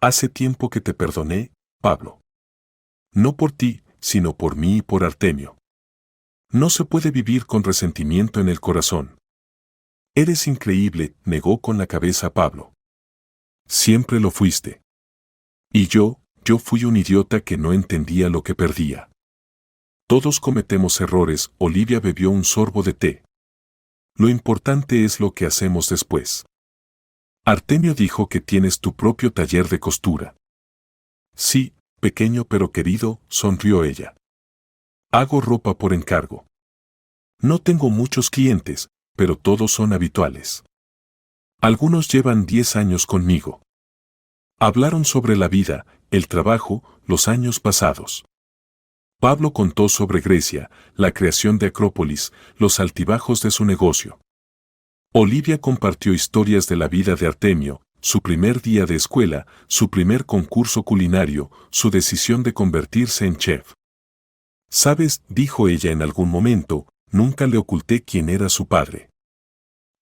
Hace tiempo que te perdoné, Pablo. No por ti, sino por mí y por Artemio. No se puede vivir con resentimiento en el corazón. Eres increíble, negó con la cabeza Pablo. Siempre lo fuiste. Y yo fui un idiota que no entendía lo que perdía. Todos cometemos errores, Olivia bebió un sorbo de té. Lo importante es lo que hacemos después. Artemio dijo que tienes tu propio taller de costura. Sí, pequeño pero querido, sonrió ella. Hago ropa por encargo. No tengo muchos clientes, pero todos son habituales. Algunos llevan 10 años conmigo. Hablaron sobre la vida, el trabajo, los años pasados. Pablo contó sobre Grecia, la creación de Acrópolis, los altibajos de su negocio. Olivia compartió historias de la vida de Artemio, su primer día de escuela, su primer concurso culinario, su decisión de convertirse en chef. Sabes, dijo ella en algún momento, nunca le oculté quién era su padre.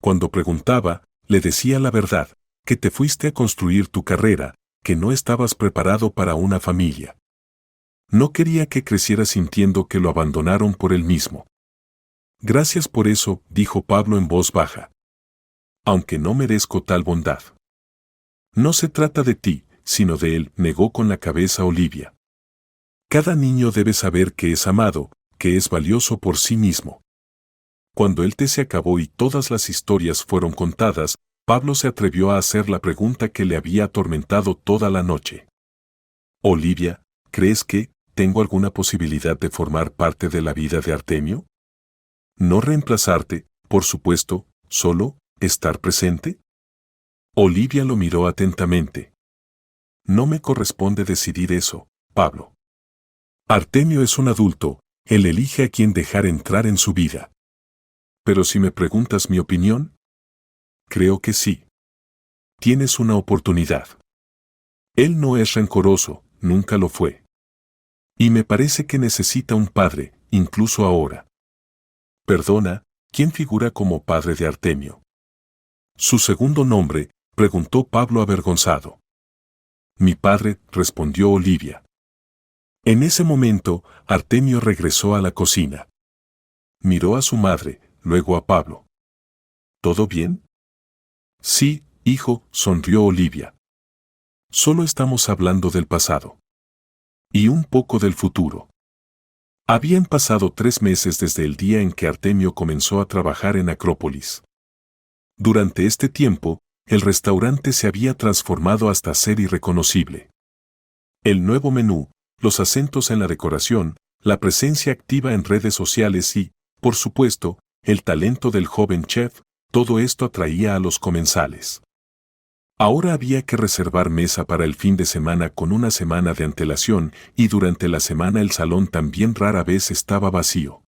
Cuando preguntaba, le decía la verdad, que te fuiste a construir tu carrera, que no estabas preparado para una familia. No quería que creciera sintiendo que lo abandonaron por él mismo. Gracias por eso, dijo Pablo en voz baja. Aunque no merezco tal bondad. No se trata de ti, sino de él, negó con la cabeza Olivia. Cada niño debe saber que es amado, que es valioso por sí mismo. Cuando el té se acabó y todas las historias fueron contadas, Pablo se atrevió a hacer la pregunta que le había atormentado toda la noche. Olivia, ¿crees que tengo alguna posibilidad de formar parte de la vida de Artemio? No reemplazarte, por supuesto, solo estar presente. Olivia lo miró atentamente. No me corresponde decidir eso, Pablo. Artemio es un adulto, él elige a quién dejar entrar en su vida. Pero si me preguntas mi opinión, creo que sí. Tienes una oportunidad. Él no es rencoroso, nunca lo fue. Y me parece que necesita un padre, incluso ahora. Perdona, ¿quién figura como padre de Artemio? ¿Su segundo nombre?, preguntó Pablo avergonzado. Mi padre, respondió Olivia. En ese momento, Artemio regresó a la cocina. Miró a su madre, luego a Pablo. ¿Todo bien? Sí, hijo, sonrió Olivia. Solo estamos hablando del pasado. Y un poco del futuro. Habían pasado 3 meses desde el día en que Artemio comenzó a trabajar en Acrópolis. Durante este tiempo, el restaurante se había transformado hasta ser irreconocible. El nuevo menú, los acentos en la decoración, la presencia activa en redes sociales y, por supuesto, el talento del joven chef, todo esto atraía a los comensales. Ahora había que reservar mesa para el fin de semana con una semana de antelación y durante la semana el salón también rara vez estaba vacío.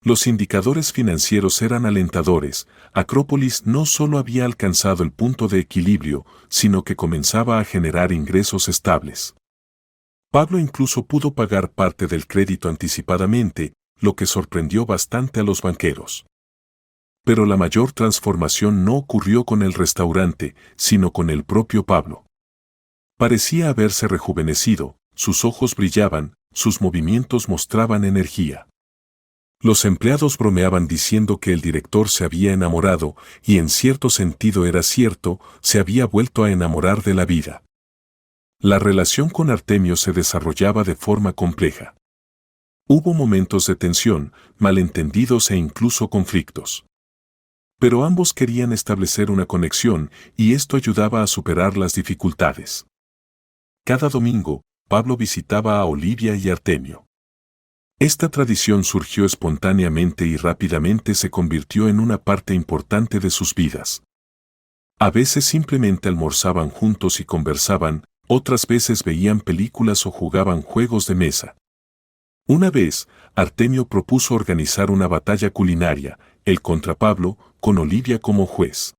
Los indicadores financieros eran alentadores. Acrópolis no solo había alcanzado el punto de equilibrio, sino que comenzaba a generar ingresos estables. Pablo incluso pudo pagar parte del crédito anticipadamente, lo que sorprendió bastante a los banqueros. Pero la mayor transformación no ocurrió con el restaurante, sino con el propio Pablo. Parecía haberse rejuvenecido, sus ojos brillaban, sus movimientos mostraban energía. Los empleados bromeaban diciendo que el director se había enamorado, y en cierto sentido era cierto, se había vuelto a enamorar de la vida. La relación con Artemio se desarrollaba de forma compleja. Hubo momentos de tensión, malentendidos e incluso conflictos. Pero ambos querían establecer una conexión, y esto ayudaba a superar las dificultades. Cada domingo, Pablo visitaba a Olivia y Artemio. Esta tradición surgió espontáneamente y rápidamente se convirtió en una parte importante de sus vidas. A veces simplemente almorzaban juntos y conversaban, otras veces veían películas o jugaban juegos de mesa. Una vez, Artemio propuso organizar una batalla culinaria, él contra Pablo, con Olivia como juez.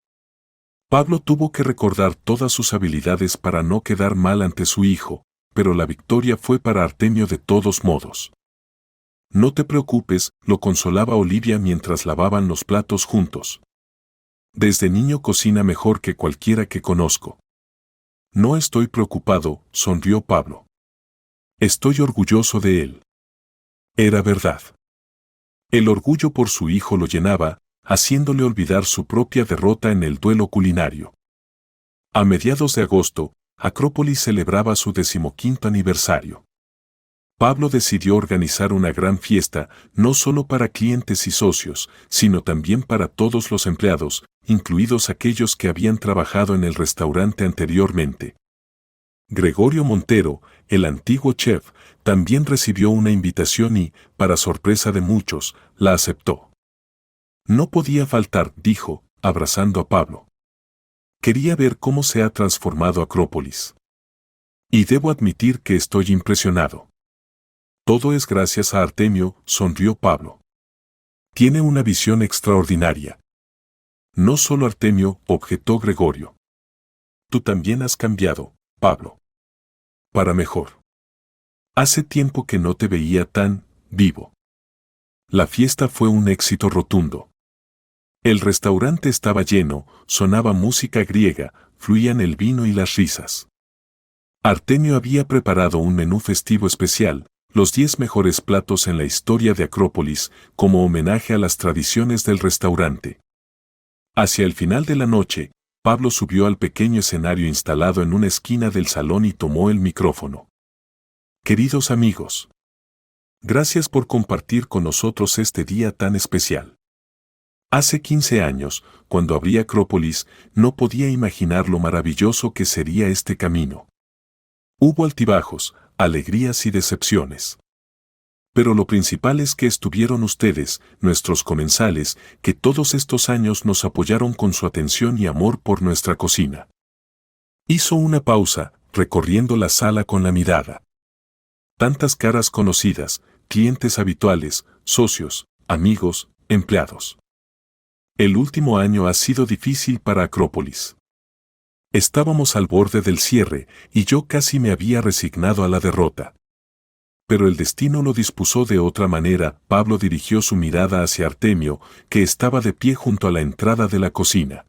Pablo tuvo que recordar todas sus habilidades para no quedar mal ante su hijo, pero la victoria fue para Artemio de todos modos. No te preocupes, lo consolaba Olivia mientras lavaban los platos juntos. Desde niño cocina mejor que cualquiera que conozco. No estoy preocupado, sonrió Pablo. Estoy orgulloso de él. Era verdad. El orgullo por su hijo lo llenaba, haciéndole olvidar su propia derrota en el duelo culinario. A mediados de agosto, Acrópolis celebraba su 15º aniversario. Pablo decidió organizar una gran fiesta, no solo para clientes y socios, sino también para todos los empleados, incluidos aquellos que habían trabajado en el restaurante anteriormente. Gregorio Montero, el antiguo chef, también recibió una invitación y, para sorpresa de muchos, la aceptó. No podía faltar, dijo, abrazando a Pablo. Quería ver cómo se ha transformado Acrópolis. Y debo admitir que estoy impresionado. Todo es gracias a Artemio, sonrió Pablo. Tiene una visión extraordinaria. No solo Artemio, objetó Gregorio. Tú también has cambiado, Pablo. Para mejor. Hace tiempo que no te veía tan vivo. La fiesta fue un éxito rotundo. El restaurante estaba lleno, sonaba música griega, fluían el vino y las risas. Artemio había preparado un menú festivo especial, los 10 mejores platos en la historia de Acrópolis, como homenaje a las tradiciones del restaurante. Hacia el final de la noche, Pablo subió al pequeño escenario instalado en una esquina del salón y tomó el micrófono. Queridos amigos, gracias por compartir con nosotros este día tan especial. Hace 15 años, cuando abrí Acrópolis, no podía imaginar lo maravilloso que sería este camino. Hubo altibajos, alegrías y decepciones. Pero lo principal es que estuvieron ustedes, nuestros comensales, que todos estos años nos apoyaron con su atención y amor por nuestra cocina. Hizo una pausa, recorriendo la sala con la mirada. Tantas caras conocidas, clientes habituales, socios, amigos, empleados. El último año ha sido difícil para Acrópolis. Estábamos al borde del cierre y yo casi me había resignado a la derrota. Pero el destino lo dispuso de otra manera. Pablo dirigió su mirada hacia Artemio, que estaba de pie junto a la entrada de la cocina.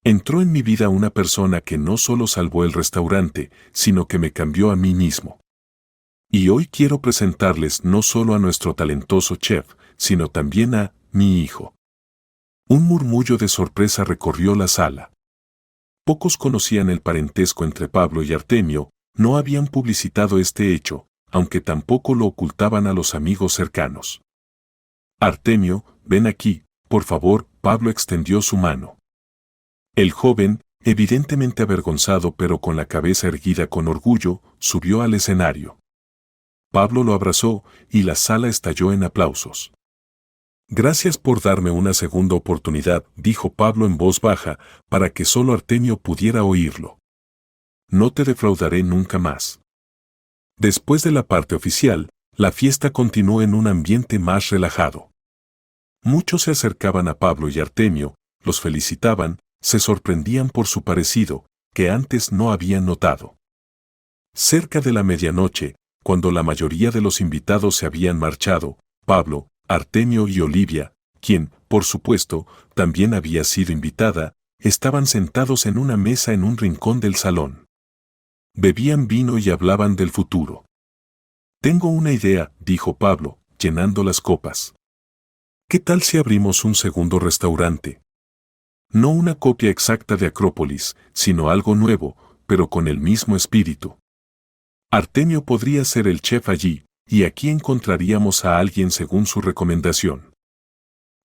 Entró en mi vida una persona que no solo salvó el restaurante, sino que me cambió a mí mismo. Y hoy quiero presentarles no solo a nuestro talentoso chef, sino también a mi hijo. Un murmullo de sorpresa recorrió la sala. Pocos conocían el parentesco entre Pablo y Artemio, no habían publicitado este hecho, aunque tampoco lo ocultaban a los amigos cercanos. Artemio, ven aquí, por favor. Pablo extendió su mano. El joven, evidentemente avergonzado pero con la cabeza erguida con orgullo, subió al escenario. Pablo lo abrazó y la sala estalló en aplausos. Gracias por darme una segunda oportunidad, dijo Pablo en voz baja, para que solo Artemio pudiera oírlo. No te defraudaré nunca más. Después de la parte oficial, la fiesta continuó en un ambiente más relajado. Muchos se acercaban a Pablo y Artemio, los felicitaban, se sorprendían por su parecido, que antes no habían notado. Cerca de la medianoche, cuando la mayoría de los invitados se habían marchado, Pablo, Artemio y Olivia, quien, por supuesto, también había sido invitada, estaban sentados en una mesa en un rincón del salón. Bebían vino y hablaban del futuro. Tengo una idea, dijo Pablo, llenando las copas. ¿Qué tal si abrimos un segundo restaurante? No una copia exacta de Acrópolis, sino algo nuevo, pero con el mismo espíritu. Artemio podría ser el chef allí, y aquí encontraríamos a alguien según su recomendación.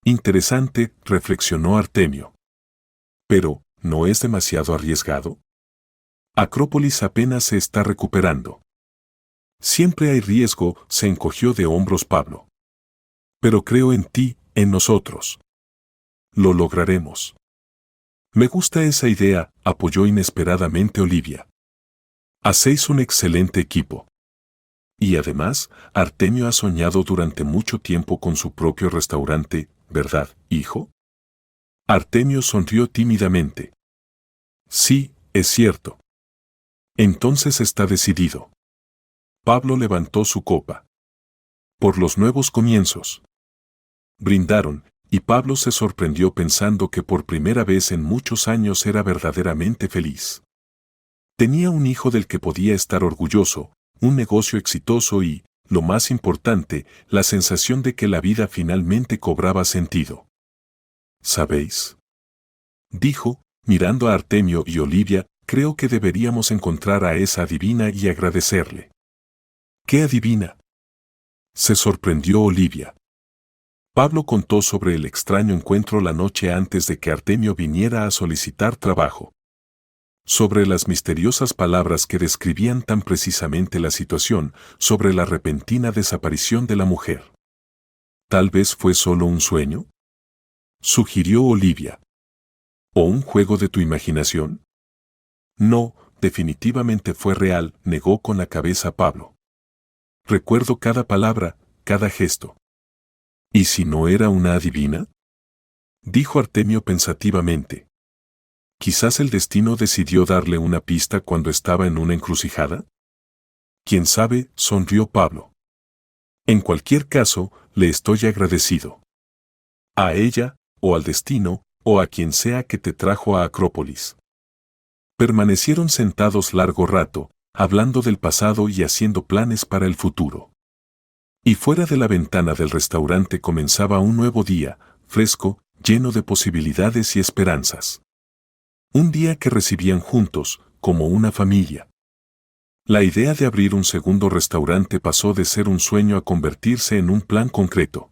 Interesante, reflexionó Artemio. Pero, ¿no es demasiado arriesgado? Acrópolis apenas se está recuperando. Siempre hay riesgo, se encogió de hombros Pablo. Pero creo en ti, en nosotros. Lo lograremos. Me gusta esa idea, apoyó inesperadamente Olivia. Hacéis un excelente equipo. Y además, Artemio ha soñado durante mucho tiempo con su propio restaurante, ¿verdad, hijo? Artemio sonrió tímidamente. Sí, es cierto. Entonces está decidido. Pablo levantó su copa. Por los nuevos comienzos. Brindaron, y Pablo se sorprendió pensando que por primera vez en muchos años era verdaderamente feliz. Tenía un hijo del que podía estar orgulloso, un negocio exitoso y, lo más importante, la sensación de que la vida finalmente cobraba sentido. ¿Sabéis? Dijo, mirando a Artemio y Olivia, creo que deberíamos encontrar a esa adivina y agradecerle. ¿Qué adivina? Se sorprendió Olivia. Pablo contó sobre el extraño encuentro la noche antes de que Artemio viniera a solicitar trabajo. Sobre las misteriosas palabras que describían tan precisamente la situación, sobre la repentina desaparición de la mujer. ¿Tal vez fue solo un sueño? Sugirió Olivia. ¿O un juego de tu imaginación? No, definitivamente fue real, negó con la cabeza Pablo. Recuerdo cada palabra, cada gesto. ¿Y si no era una adivina? Dijo Artemio pensativamente. ¿Quizás el destino decidió darle una pista cuando estaba en una encrucijada? ¿Quién sabe?, sonrió Pablo. En cualquier caso, le estoy agradecido. A ella, o al destino, o a quien sea que te trajo a Acrópolis. Permanecieron sentados largo rato, hablando del pasado y haciendo planes para el futuro. Y fuera de la ventana del restaurante comenzaba un nuevo día, fresco, lleno de posibilidades y esperanzas. Un día que recibían juntos, como una familia. La idea de abrir un segundo restaurante pasó de ser un sueño a convertirse en un plan concreto.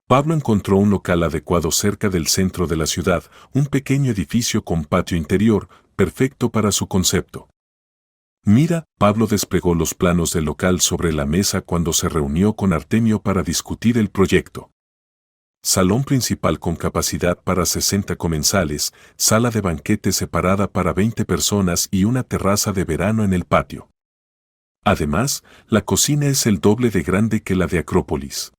Pablo encontró un local adecuado cerca del centro de la ciudad, un pequeño edificio con patio interior, perfecto para su concepto. Mira, Pablo desplegó los planos del local sobre la mesa cuando se reunió con Artemio para discutir el proyecto. Salón principal con capacidad para 60 comensales, sala de banquete separada para 20 personas y una terraza de verano en el patio. Además, la cocina es el doble de grande que la de Acrópolis.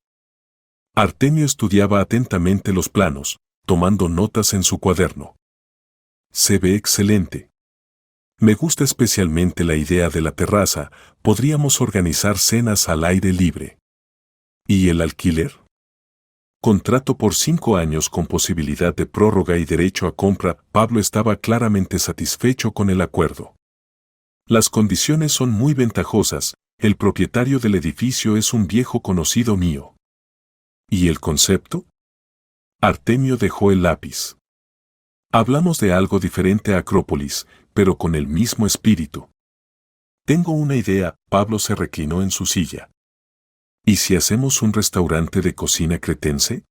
Artemio estudiaba atentamente los planos, tomando notas en su cuaderno. Se ve excelente. Me gusta especialmente la idea de la terraza, podríamos organizar cenas al aire libre. ¿Y el alquiler? Contrato por 5 años con posibilidad de prórroga y derecho a compra. Pablo estaba claramente satisfecho con el acuerdo. Las condiciones son muy ventajosas, el propietario del edificio es un viejo conocido mío. ¿Y el concepto? Artemio dejó el lápiz. Hablamos de algo diferente a Acrópolis, pero con el mismo espíritu. Tengo una idea. Pablo se reclinó en su silla. ¿Y si hacemos un restaurante de cocina cretense?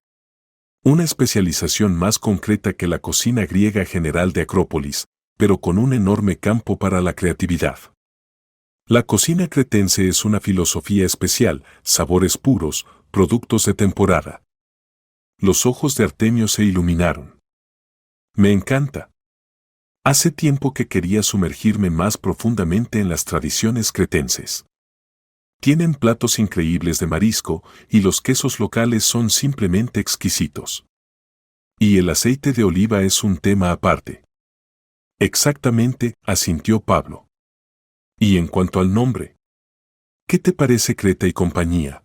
Una especialización más concreta que la cocina griega general de Acrópolis, pero con un enorme campo para la creatividad. La cocina cretense es una filosofía especial, sabores puros, productos de temporada. Los ojos de Artemio se iluminaron. Me encanta. Hace tiempo que quería sumergirme más profundamente en las tradiciones cretenses. Tienen platos increíbles de marisco y los quesos locales son simplemente exquisitos. Y el aceite de oliva es un tema aparte. Exactamente, asintió Pablo. Y en cuanto al nombre, ¿qué te parece Creta y compañía?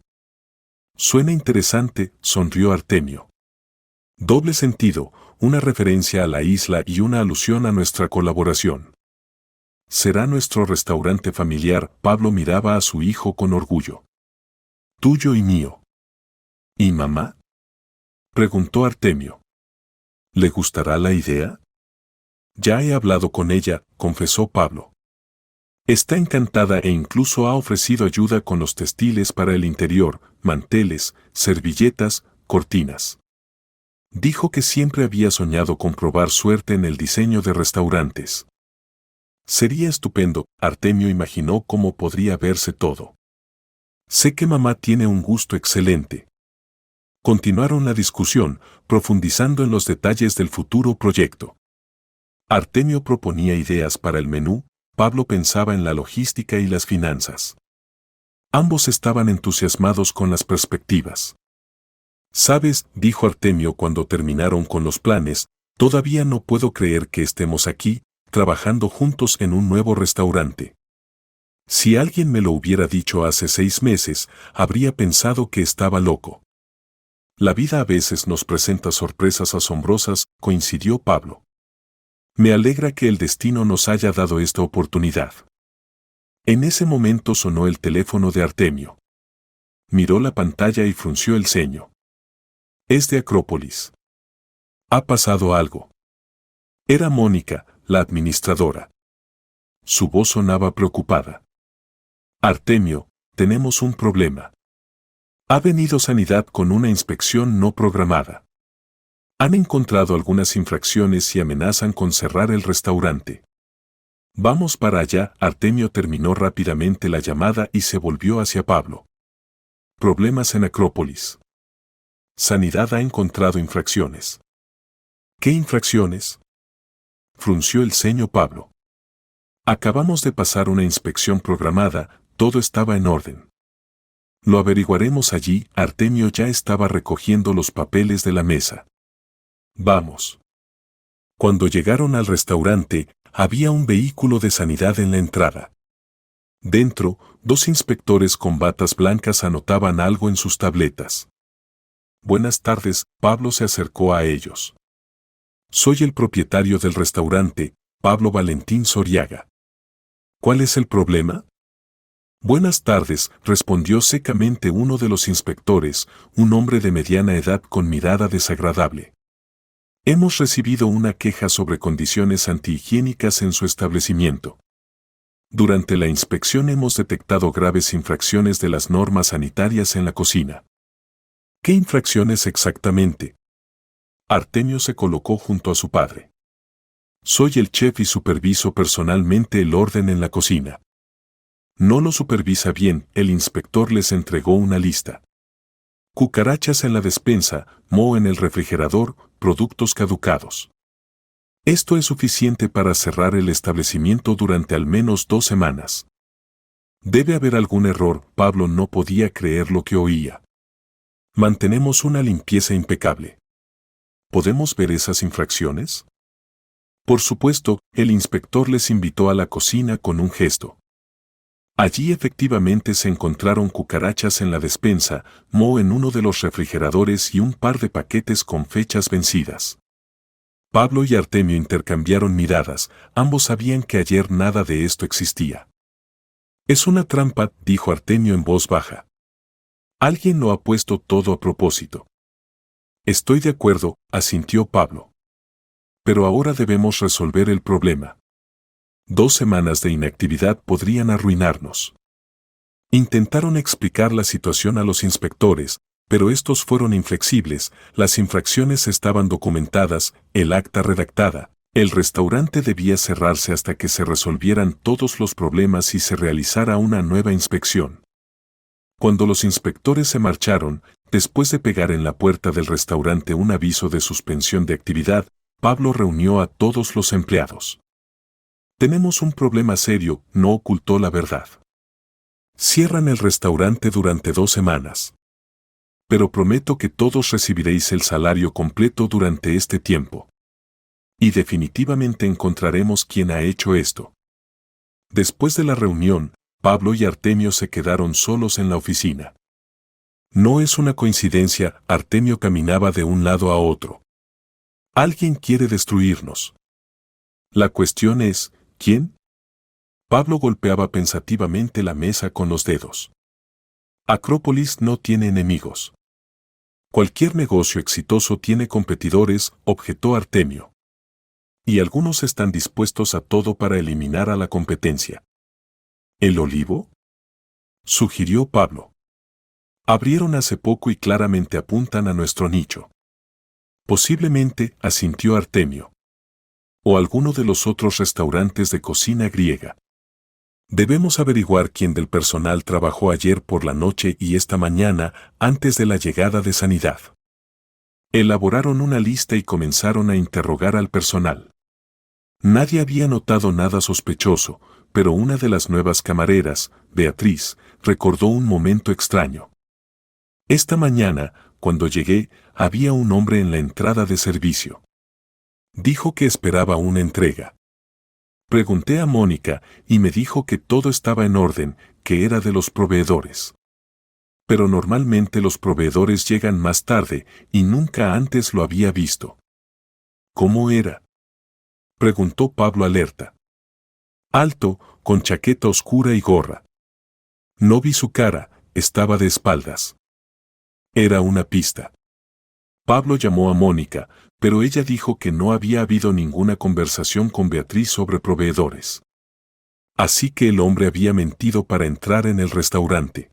Suena interesante, sonrió Artemio. Doble sentido, una referencia a la isla y una alusión a nuestra colaboración. Será nuestro restaurante familiar. Pablo miraba a su hijo con orgullo. Tuyo y mío. ¿Y mamá? Preguntó Artemio. ¿Le gustará la idea? Ya he hablado con ella, confesó Pablo. Está encantada e incluso ha ofrecido ayuda con los textiles para el interior, manteles, servilletas, cortinas. Dijo que siempre había soñado con probar suerte en el diseño de restaurantes. Sería estupendo. Artemio imaginó cómo podría verse todo. Sé que mamá tiene un gusto excelente. Continuaron la discusión, profundizando en los detalles del futuro proyecto. Artemio proponía ideas para el menú, Pablo pensaba en la logística y las finanzas. Ambos estaban entusiasmados con las perspectivas. ¿Sabes?, dijo Artemio cuando terminaron con los planes, todavía no puedo creer que estemos aquí, trabajando juntos en un nuevo restaurante. Si alguien me lo hubiera dicho hace 6 meses, habría pensado que estaba loco. La vida a veces nos presenta sorpresas asombrosas, coincidió Pablo. Me alegra que el destino nos haya dado esta oportunidad. En ese momento sonó el teléfono de Artemio. Miró la pantalla y frunció el ceño. Es de Acrópolis. Ha pasado algo. Era Mónica, la administradora. Su voz sonaba preocupada. Artemio, tenemos un problema. Ha venido Sanidad con una inspección no programada. Han encontrado algunas infracciones y amenazan con cerrar el restaurante. Vamos para allá. Artemio terminó rápidamente la llamada y se volvió hacia Pablo. Problemas en Acrópolis. Sanidad ha encontrado infracciones. ¿Qué infracciones? Frunció el ceño Pablo. Acabamos de pasar una inspección programada, todo estaba en orden. Lo averiguaremos allí. Artemio ya estaba recogiendo los papeles de la mesa. Vamos. Cuando llegaron al restaurante, había un vehículo de Sanidad en la entrada. Dentro, 2 inspectores con batas blancas anotaban algo en sus tabletas. Buenas tardes, Pablo se acercó a ellos. Soy el propietario del restaurante, Pablo Valentín Soriaga. ¿Cuál es el problema? Buenas tardes, respondió secamente uno de los inspectores, un hombre de mediana edad con mirada desagradable. Hemos recibido una queja sobre condiciones antihigiénicas en su establecimiento. Durante la inspección hemos detectado graves infracciones de las normas sanitarias en la cocina. ¿Qué infracciones exactamente? Artemio se colocó junto a su padre. Soy el chef y superviso personalmente el orden en la cocina. No lo supervisa bien, el inspector les entregó una lista. Cucarachas en la despensa, moho en el refrigerador, productos caducados. Esto es suficiente para cerrar el establecimiento durante al menos 2 semanas. Debe haber algún error, Pablo no podía creer lo que oía. Mantenemos una limpieza impecable. ¿Podemos ver esas infracciones? Por supuesto, el inspector les invitó a la cocina con un gesto. Allí efectivamente se encontraron cucarachas en la despensa, moho en uno de los refrigeradores y un par de paquetes con fechas vencidas. Pablo y Artemio intercambiaron miradas, ambos sabían que ayer nada de esto existía. Es una trampa, dijo Artemio en voz baja. Alguien lo ha puesto todo a propósito. Estoy de acuerdo, asintió Pablo. Pero ahora debemos resolver el problema. 2 semanas de inactividad podrían arruinarnos. Intentaron explicar la situación a los inspectores, pero estos fueron inflexibles, las infracciones estaban documentadas, el acta redactada, el restaurante debía cerrarse hasta que se resolvieran todos los problemas y se realizara una nueva inspección. Cuando los inspectores se marcharon, después de pegar en la puerta del restaurante un aviso de suspensión de actividad, Pablo reunió a todos los empleados. Tenemos un problema serio, no ocultó la verdad. Cierran el restaurante durante 2 semanas. Pero prometo que todos recibiréis el salario completo durante este tiempo. Y definitivamente encontraremos quién ha hecho esto. Después de la reunión, Pablo y Artemio se quedaron solos en la oficina. No es una coincidencia, Artemio caminaba de un lado a otro. Alguien quiere destruirnos. La cuestión es, ¿quién? Pablo golpeaba pensativamente la mesa con los dedos. Acrópolis no tiene enemigos. Cualquier negocio exitoso tiene competidores, objetó Artemio. Y algunos están dispuestos a todo para eliminar a la competencia. ¿El olivo? Sugirió Pablo. Abrieron hace poco y claramente apuntan a nuestro nicho. Posiblemente, asintió Artemio. O alguno de los otros restaurantes de cocina griega. Debemos averiguar quién del personal trabajó ayer por la noche y esta mañana antes de la llegada de Sanidad. Elaboraron una lista y comenzaron a interrogar al personal. Nadie había notado nada sospechoso, pero una de las nuevas camareras, Beatriz, recordó un momento extraño. Esta mañana, cuando llegué, había un hombre en la entrada de servicio. Dijo que esperaba una entrega. Pregunté a Mónica y me dijo que todo estaba en orden, que era de los proveedores. Pero normalmente los proveedores llegan más tarde y nunca antes lo había visto. ¿Cómo era? Preguntó Pablo alerta. Alto, con chaqueta oscura y gorra. No vi su cara, estaba de espaldas. Era una pista. Pablo llamó a Mónica, pero ella dijo que no había habido ninguna conversación con Beatriz sobre proveedores. Así que el hombre había mentido para entrar en el restaurante.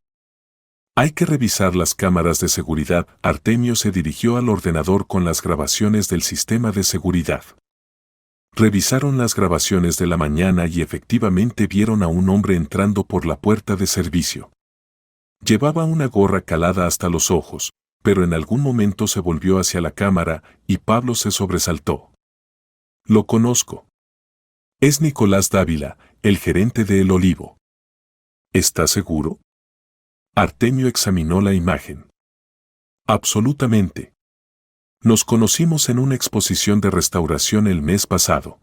Hay que revisar las cámaras de seguridad. Artemio se dirigió al ordenador con las grabaciones del sistema de seguridad. Revisaron las grabaciones de la mañana y efectivamente vieron a un hombre entrando por la puerta de servicio. Llevaba una gorra calada hasta los ojos, pero en algún momento se volvió hacia la cámara y Pablo se sobresaltó. Lo conozco. Es Nicolás Dávila, el gerente de El Olivo. ¿Está seguro? Artemio examinó la imagen. Absolutamente. Nos conocimos en una exposición de restauración el mes pasado.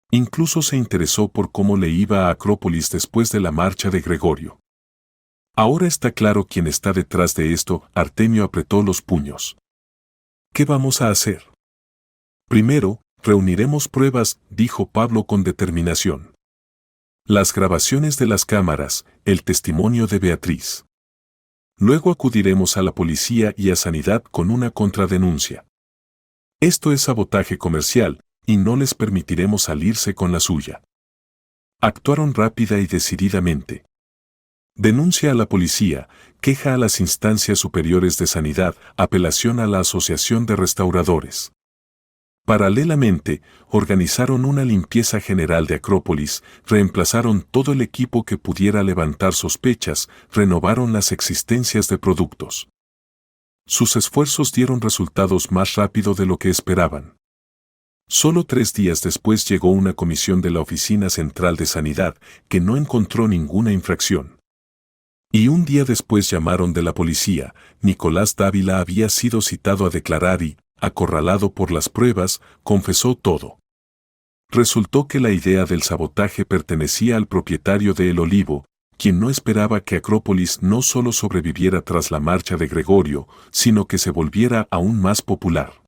Incluso se interesó por cómo le iba a Acrópolis después de la marcha de Gregorio. Ahora está claro quién está detrás de esto. Artemio apretó los puños. ¿Qué vamos a hacer? Primero, reuniremos pruebas, dijo Pablo con determinación. Las grabaciones de las cámaras, el testimonio de Beatriz. Luego acudiremos a la policía y a Sanidad con una contradenuncia. Esto es sabotaje comercial, y no les permitiremos salirse con la suya. Actuaron rápida y decididamente. Denuncia a la policía, queja a las instancias superiores de Sanidad, apelación a la Asociación de Restauradores. Paralelamente, organizaron una limpieza general de Acrópolis, reemplazaron todo el equipo que pudiera levantar sospechas, renovaron las existencias de productos. Sus esfuerzos dieron resultados más rápido de lo que esperaban. Solo 3 días después llegó una comisión de la Oficina Central de Sanidad que no encontró ninguna infracción. Y un día después llamaron de la policía. Nicolás Dávila había sido citado a declarar y, acorralado por las pruebas, confesó todo. Resultó que la idea del sabotaje pertenecía al propietario de El Olivo, quien no esperaba que Acrópolis no solo sobreviviera tras la marcha de Gregorio, sino que se volviera aún más popular.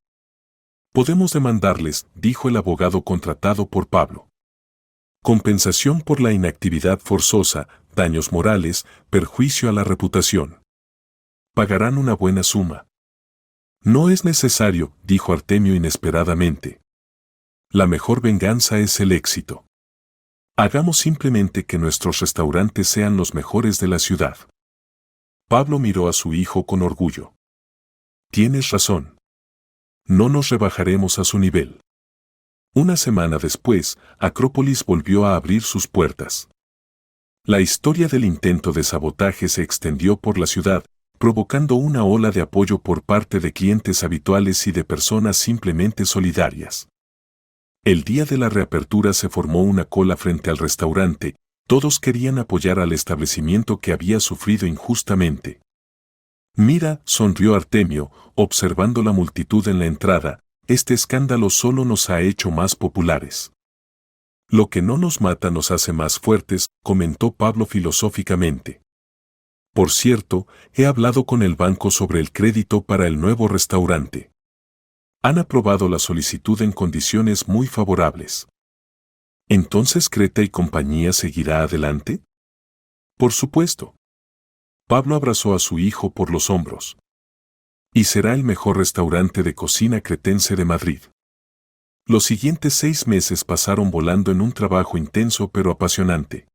Podemos demandarles, dijo el abogado contratado por Pablo. Compensación por la inactividad forzosa, daños morales, perjuicio a la reputación. Pagarán una buena suma. No es necesario, dijo Artemio inesperadamente. La mejor venganza es el éxito. Hagamos simplemente que nuestros restaurantes sean los mejores de la ciudad. Pablo miró a su hijo con orgullo. Tienes razón. No nos rebajaremos a su nivel. Una semana después, Acrópolis volvió a abrir sus puertas. La historia del intento de sabotaje se extendió por la ciudad, provocando una ola de apoyo por parte de clientes habituales y de personas simplemente solidarias. El día de la reapertura se formó una cola frente al restaurante, todos querían apoyar al establecimiento que había sufrido injustamente. Mira, sonrió Artemio, observando la multitud en la entrada, este escándalo solo nos ha hecho más populares. Lo que no nos mata nos hace más fuertes, comentó Pablo filosóficamente. Por cierto, he hablado con el banco sobre el crédito para el nuevo restaurante. Han aprobado la solicitud en condiciones muy favorables. ¿Entonces Creta y compañía seguirá adelante? Por supuesto. Pablo abrazó a su hijo por los hombros. Y será el mejor restaurante de cocina cretense de Madrid. Los siguientes 6 meses pasaron volando en un trabajo intenso pero apasionante.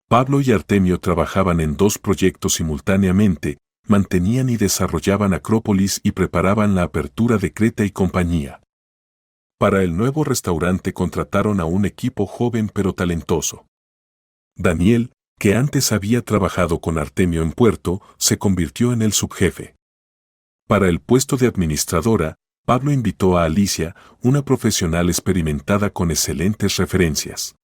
Pablo y Artemio trabajaban en 2 proyectos simultáneamente, mantenían y desarrollaban Acrópolis y preparaban la apertura de Creta y compañía. Para el nuevo restaurante contrataron a un equipo joven pero talentoso. Daniel, que antes había trabajado con Artemio en Puerto, se convirtió en el subjefe. Para el puesto de administradora, Pablo invitó a Alicia, una profesional experimentada con excelentes referencias.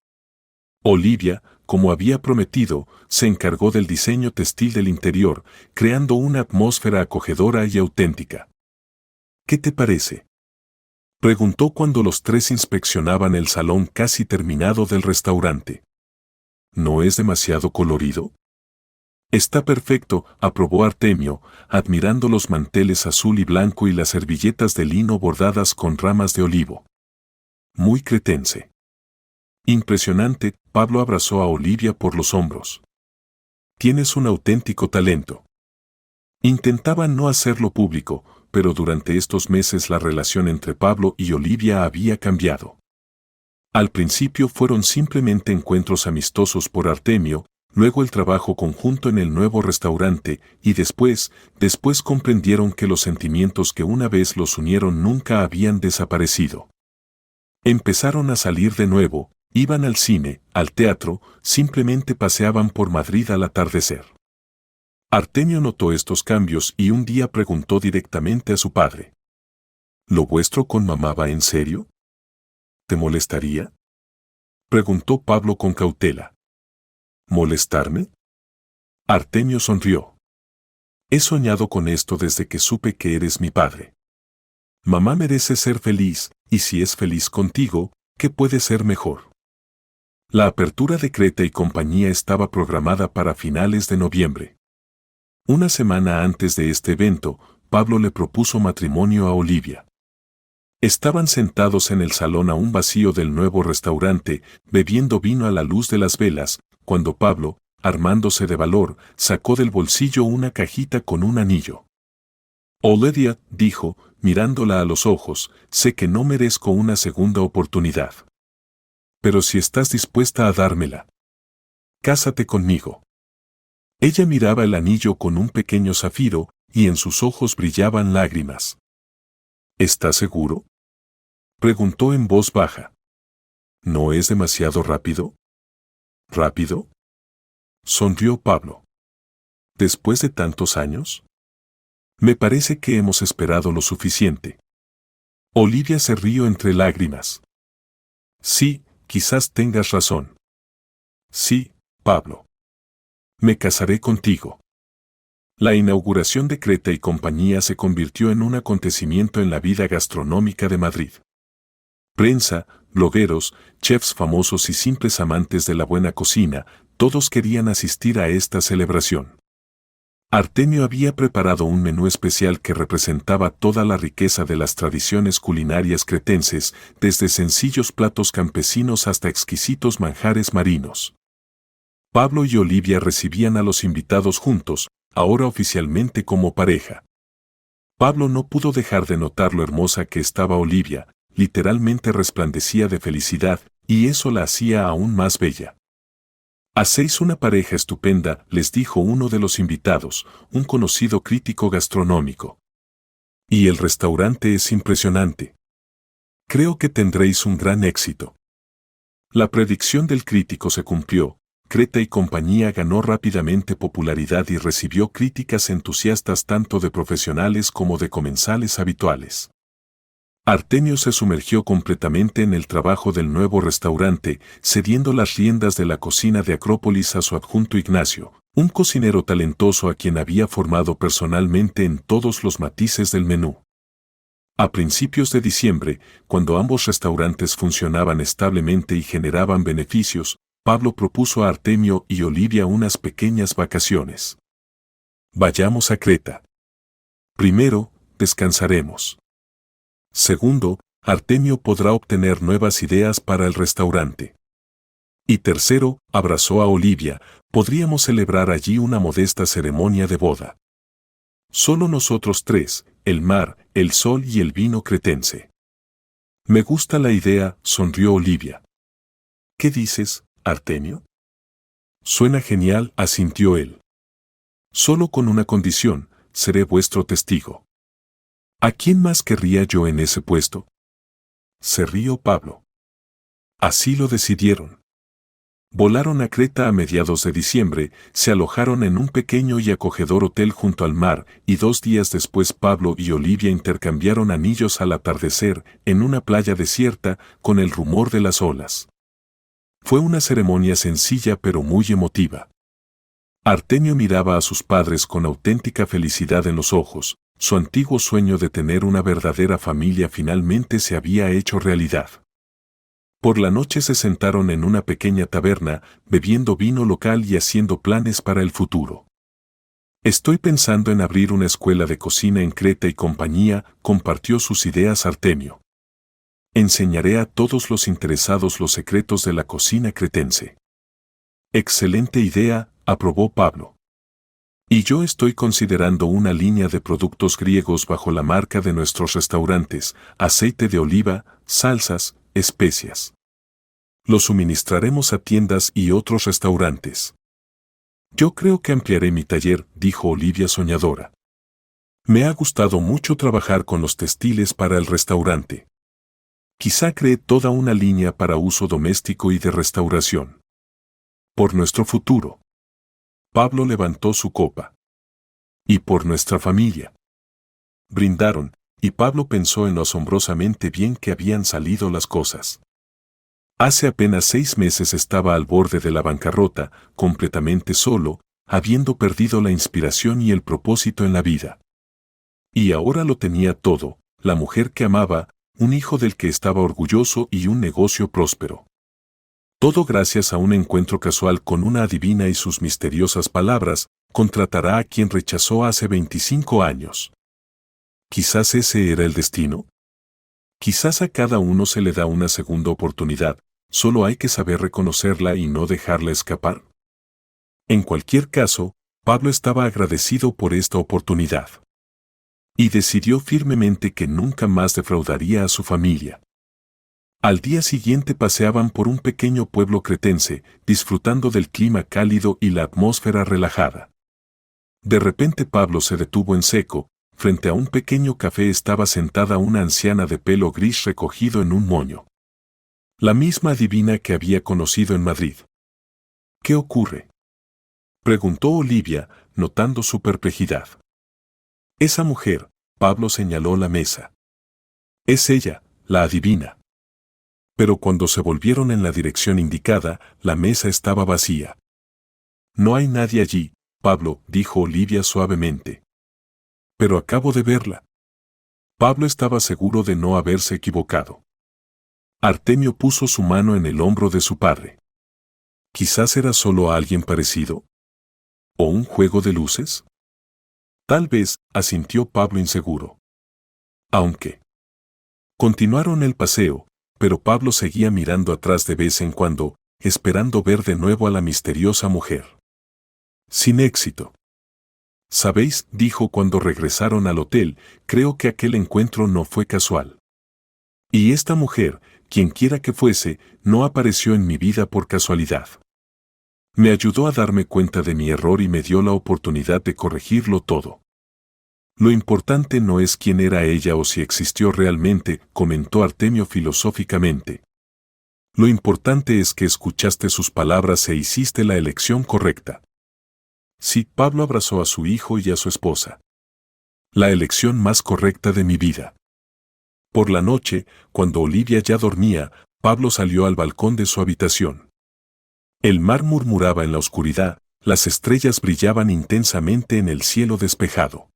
Olivia, como había prometido, se encargó del diseño textil del interior, creando una atmósfera acogedora y auténtica. ¿Qué te parece?, preguntó cuando los 3 inspeccionaban el salón casi terminado del restaurante. ¿No es demasiado colorido? Está perfecto, aprobó Artemio, admirando los manteles azul y blanco y las servilletas de lino bordadas con ramas de olivo. Muy cretense. Impresionante, Pablo abrazó a Olivia por los hombros. Tienes un auténtico talento. Intentaban no hacerlo público, pero durante estos meses la relación entre Pablo y Olivia había cambiado. Al principio fueron simplemente encuentros amistosos por Artemio, luego el trabajo conjunto en el nuevo restaurante, y después comprendieron que los sentimientos que una vez los unieron nunca habían desaparecido. Empezaron a salir de nuevo, iban al cine, al teatro, simplemente paseaban por Madrid al atardecer. Artemio notó estos cambios y un día preguntó directamente a su padre. ¿Lo vuestro con mamá va en serio? ¿Te molestaría?, preguntó Pablo con cautela. ¿Molestarme? Artemio sonrió. He soñado con esto desde que supe que eres mi padre. Mamá merece ser feliz, y si es feliz contigo, ¿qué puede ser mejor? La apertura de Creta y compañía estaba programada para finales de noviembre. Una semana antes de este evento, Pablo le propuso matrimonio a Olivia. Estaban sentados en el salón aún vacío del nuevo restaurante, bebiendo vino a la luz de las velas, cuando Pablo, armándose de valor, sacó del bolsillo una cajita con un anillo. Olivia, dijo, mirándola a los ojos, sé que no merezco una segunda oportunidad. Pero si estás dispuesta a dármela, cásate conmigo. Ella miraba el anillo con un pequeño zafiro, y en sus ojos brillaban lágrimas. ¿Estás seguro?, preguntó en voz baja. ¿No es demasiado rápido? ¿Rápido?, sonrió Pablo. ¿Después de tantos años? Me parece que hemos esperado lo suficiente. Olivia se rió entre lágrimas. Sí, quizás tengas razón. Sí, Pablo. Me casaré contigo. La inauguración de Creta y Compañía se convirtió en un acontecimiento en la vida gastronómica de Madrid. Prensa, blogueros, chefs famosos y simples amantes de la buena cocina, todos querían asistir a esta celebración. Artemio había preparado un menú especial que representaba toda la riqueza de las tradiciones culinarias cretenses, desde sencillos platos campesinos hasta exquisitos manjares marinos. Pablo y Olivia recibían a los invitados juntos, ahora oficialmente como pareja. Pablo no pudo dejar de notar lo hermosa que estaba Olivia, literalmente resplandecía de felicidad, y eso la hacía aún más bella. Hacéis una pareja estupenda, les dijo uno de los invitados, un conocido crítico gastronómico. Y el restaurante es impresionante. Creo que tendréis un gran éxito. La predicción del crítico se cumplió. Creta y Compañía ganó rápidamente popularidad y recibió críticas entusiastas tanto de profesionales como de comensales habituales. Artemio se sumergió completamente en el trabajo del nuevo restaurante, cediendo las riendas de la cocina de Acrópolis a su adjunto Ignacio, un cocinero talentoso a quien había formado personalmente en todos los matices del menú. A principios de diciembre, cuando ambos restaurantes funcionaban establemente y generaban beneficios, Pablo propuso a Artemio y Olivia unas pequeñas vacaciones. Vayamos a Creta. Primero, descansaremos. Segundo, Artemio podrá obtener nuevas ideas para el restaurante. Y tercero, abrazó a Olivia, podríamos celebrar allí una modesta ceremonia de boda. Solo nosotros tres, el mar, el sol y el vino cretense. Me gusta la idea, sonrió Olivia. ¿Qué dices, Artemio? Suena genial, asintió él. Solo con una condición, seré vuestro testigo. ¿A quién más querría yo en ese puesto? Se rió Pablo. Así lo decidieron. Volaron a Creta a mediados de diciembre, se alojaron en un pequeño y acogedor hotel junto al mar, y 2 días después Pablo y Olivia intercambiaron anillos al atardecer, en una playa desierta, con el rumor de las olas. Fue una ceremonia sencilla pero muy emotiva. Artemio miraba a sus padres con auténtica felicidad en los ojos, su antiguo sueño de tener una verdadera familia finalmente se había hecho realidad. Por la noche se sentaron en una pequeña taberna, bebiendo vino local y haciendo planes para el futuro. Estoy pensando en abrir una escuela de cocina en Creta y Compañía, compartió sus ideas Artemio. Enseñaré a todos los interesados los secretos de la cocina cretense. Excelente idea, aprobó Pablo. Y yo estoy considerando una línea de productos griegos bajo la marca de nuestros restaurantes, aceite de oliva, salsas, especias. Lo suministraremos a tiendas y otros restaurantes. Yo creo que ampliaré mi taller, dijo Olivia soñadora. Me ha gustado mucho trabajar con los textiles para el restaurante. Quizá cree toda una línea para uso doméstico y de restauración. Por nuestro futuro. Pablo levantó su copa. Y por nuestra familia. Brindaron, y Pablo pensó en lo asombrosamente bien que habían salido las cosas. Hace apenas 6 meses estaba al borde de la bancarrota, completamente solo, habiendo perdido la inspiración y el propósito en la vida. Y ahora lo tenía todo, la mujer que amaba, un hijo del que estaba orgulloso y un negocio próspero. Todo gracias a un encuentro casual con una adivina y sus misteriosas palabras, contratará a quien rechazó hace 25 años. Quizás ese era el destino. Quizás a cada uno se le da una segunda oportunidad, solo hay que saber reconocerla y no dejarla escapar. En cualquier caso, Pablo estaba agradecido por esta oportunidad. Y decidió firmemente que nunca más defraudaría a su familia. Al día siguiente paseaban por un pequeño pueblo cretense, disfrutando del clima cálido y la atmósfera relajada. De repente Pablo se detuvo en seco. Frente a un pequeño café estaba sentada una anciana de pelo gris recogido en un moño. La misma adivina que había conocido en Madrid. ¿Qué ocurre?, preguntó Olivia, notando su perplejidad. Esa mujer, Pablo señaló la mesa. Es ella, la adivina. Pero cuando se volvieron en la dirección indicada, la mesa estaba vacía. No hay nadie allí, Pablo, dijo Olivia suavemente. Pero acabo de verla. Pablo estaba seguro de no haberse equivocado. Artemio puso su mano en el hombro de su padre. Quizás era solo alguien parecido. ¿O un juego de luces? Tal vez, asintió Pablo inseguro. Aunque. Continuaron el paseo, pero Pablo seguía mirando atrás de vez en cuando, esperando ver de nuevo a la misteriosa mujer. Sin éxito. ¿Sabéis?, dijo cuando regresaron al hotel, creo que aquel encuentro no fue casual. Y esta mujer, quien quiera que fuese, no apareció en mi vida por casualidad. Me ayudó a darme cuenta de mi error y me dio la oportunidad de corregirlo todo. Lo importante no es quién era ella o si existió realmente, comentó Artemio filosóficamente. Lo importante es que escuchaste sus palabras e hiciste la elección correcta. Sí, Pablo abrazó a su hijo y a su esposa. La elección más correcta de mi vida. Por la noche, cuando Olivia ya dormía, Pablo salió al balcón de su habitación. El mar murmuraba en la oscuridad, las estrellas brillaban intensamente en el cielo despejado.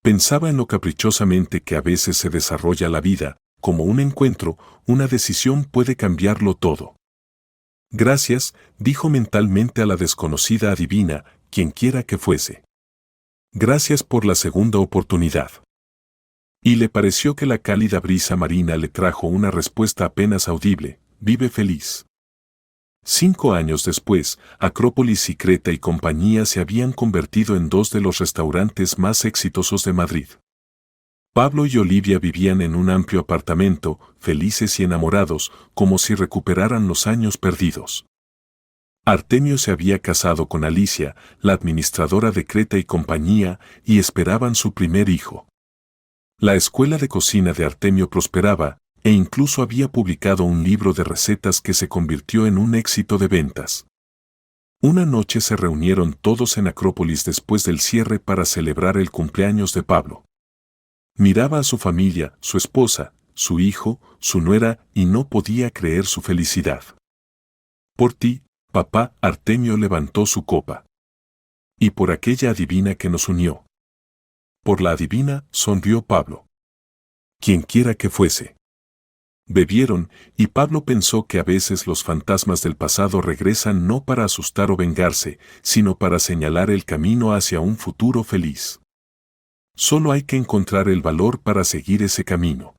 Pensaba en lo caprichosamente que a veces se desarrolla la vida, como un encuentro, una decisión puede cambiarlo todo. Gracias, dijo mentalmente a la desconocida adivina, quien quiera que fuese. Gracias por la segunda oportunidad. Y le pareció que la cálida brisa marina le trajo una respuesta apenas audible: vive feliz. 5 años después, Acrópolis y Creta y compañía se habían convertido en 2 de los restaurantes más exitosos de Madrid. Pablo y Olivia vivían en un amplio apartamento, felices y enamorados, como si recuperaran los años perdidos. Artemio se había casado con Alicia, la administradora de Creta y compañía, y esperaban su primer hijo. La escuela de cocina de Artemio prosperaba, e incluso había publicado un libro de recetas que se convirtió en un éxito de ventas. Una noche se reunieron todos en Acrópolis después del cierre para celebrar el cumpleaños de Pablo. Miraba a su familia, su esposa, su hijo, su nuera, y no podía creer su felicidad. Por ti, papá, Artemio levantó su copa. Y por aquella adivina que nos unió. Por la adivina, sonrió Pablo. Quien quiera que fuese. Bebieron, y Pablo pensó que a veces los fantasmas del pasado regresan no para asustar o vengarse, sino para señalar el camino hacia un futuro feliz. Solo hay que encontrar el valor para seguir ese camino.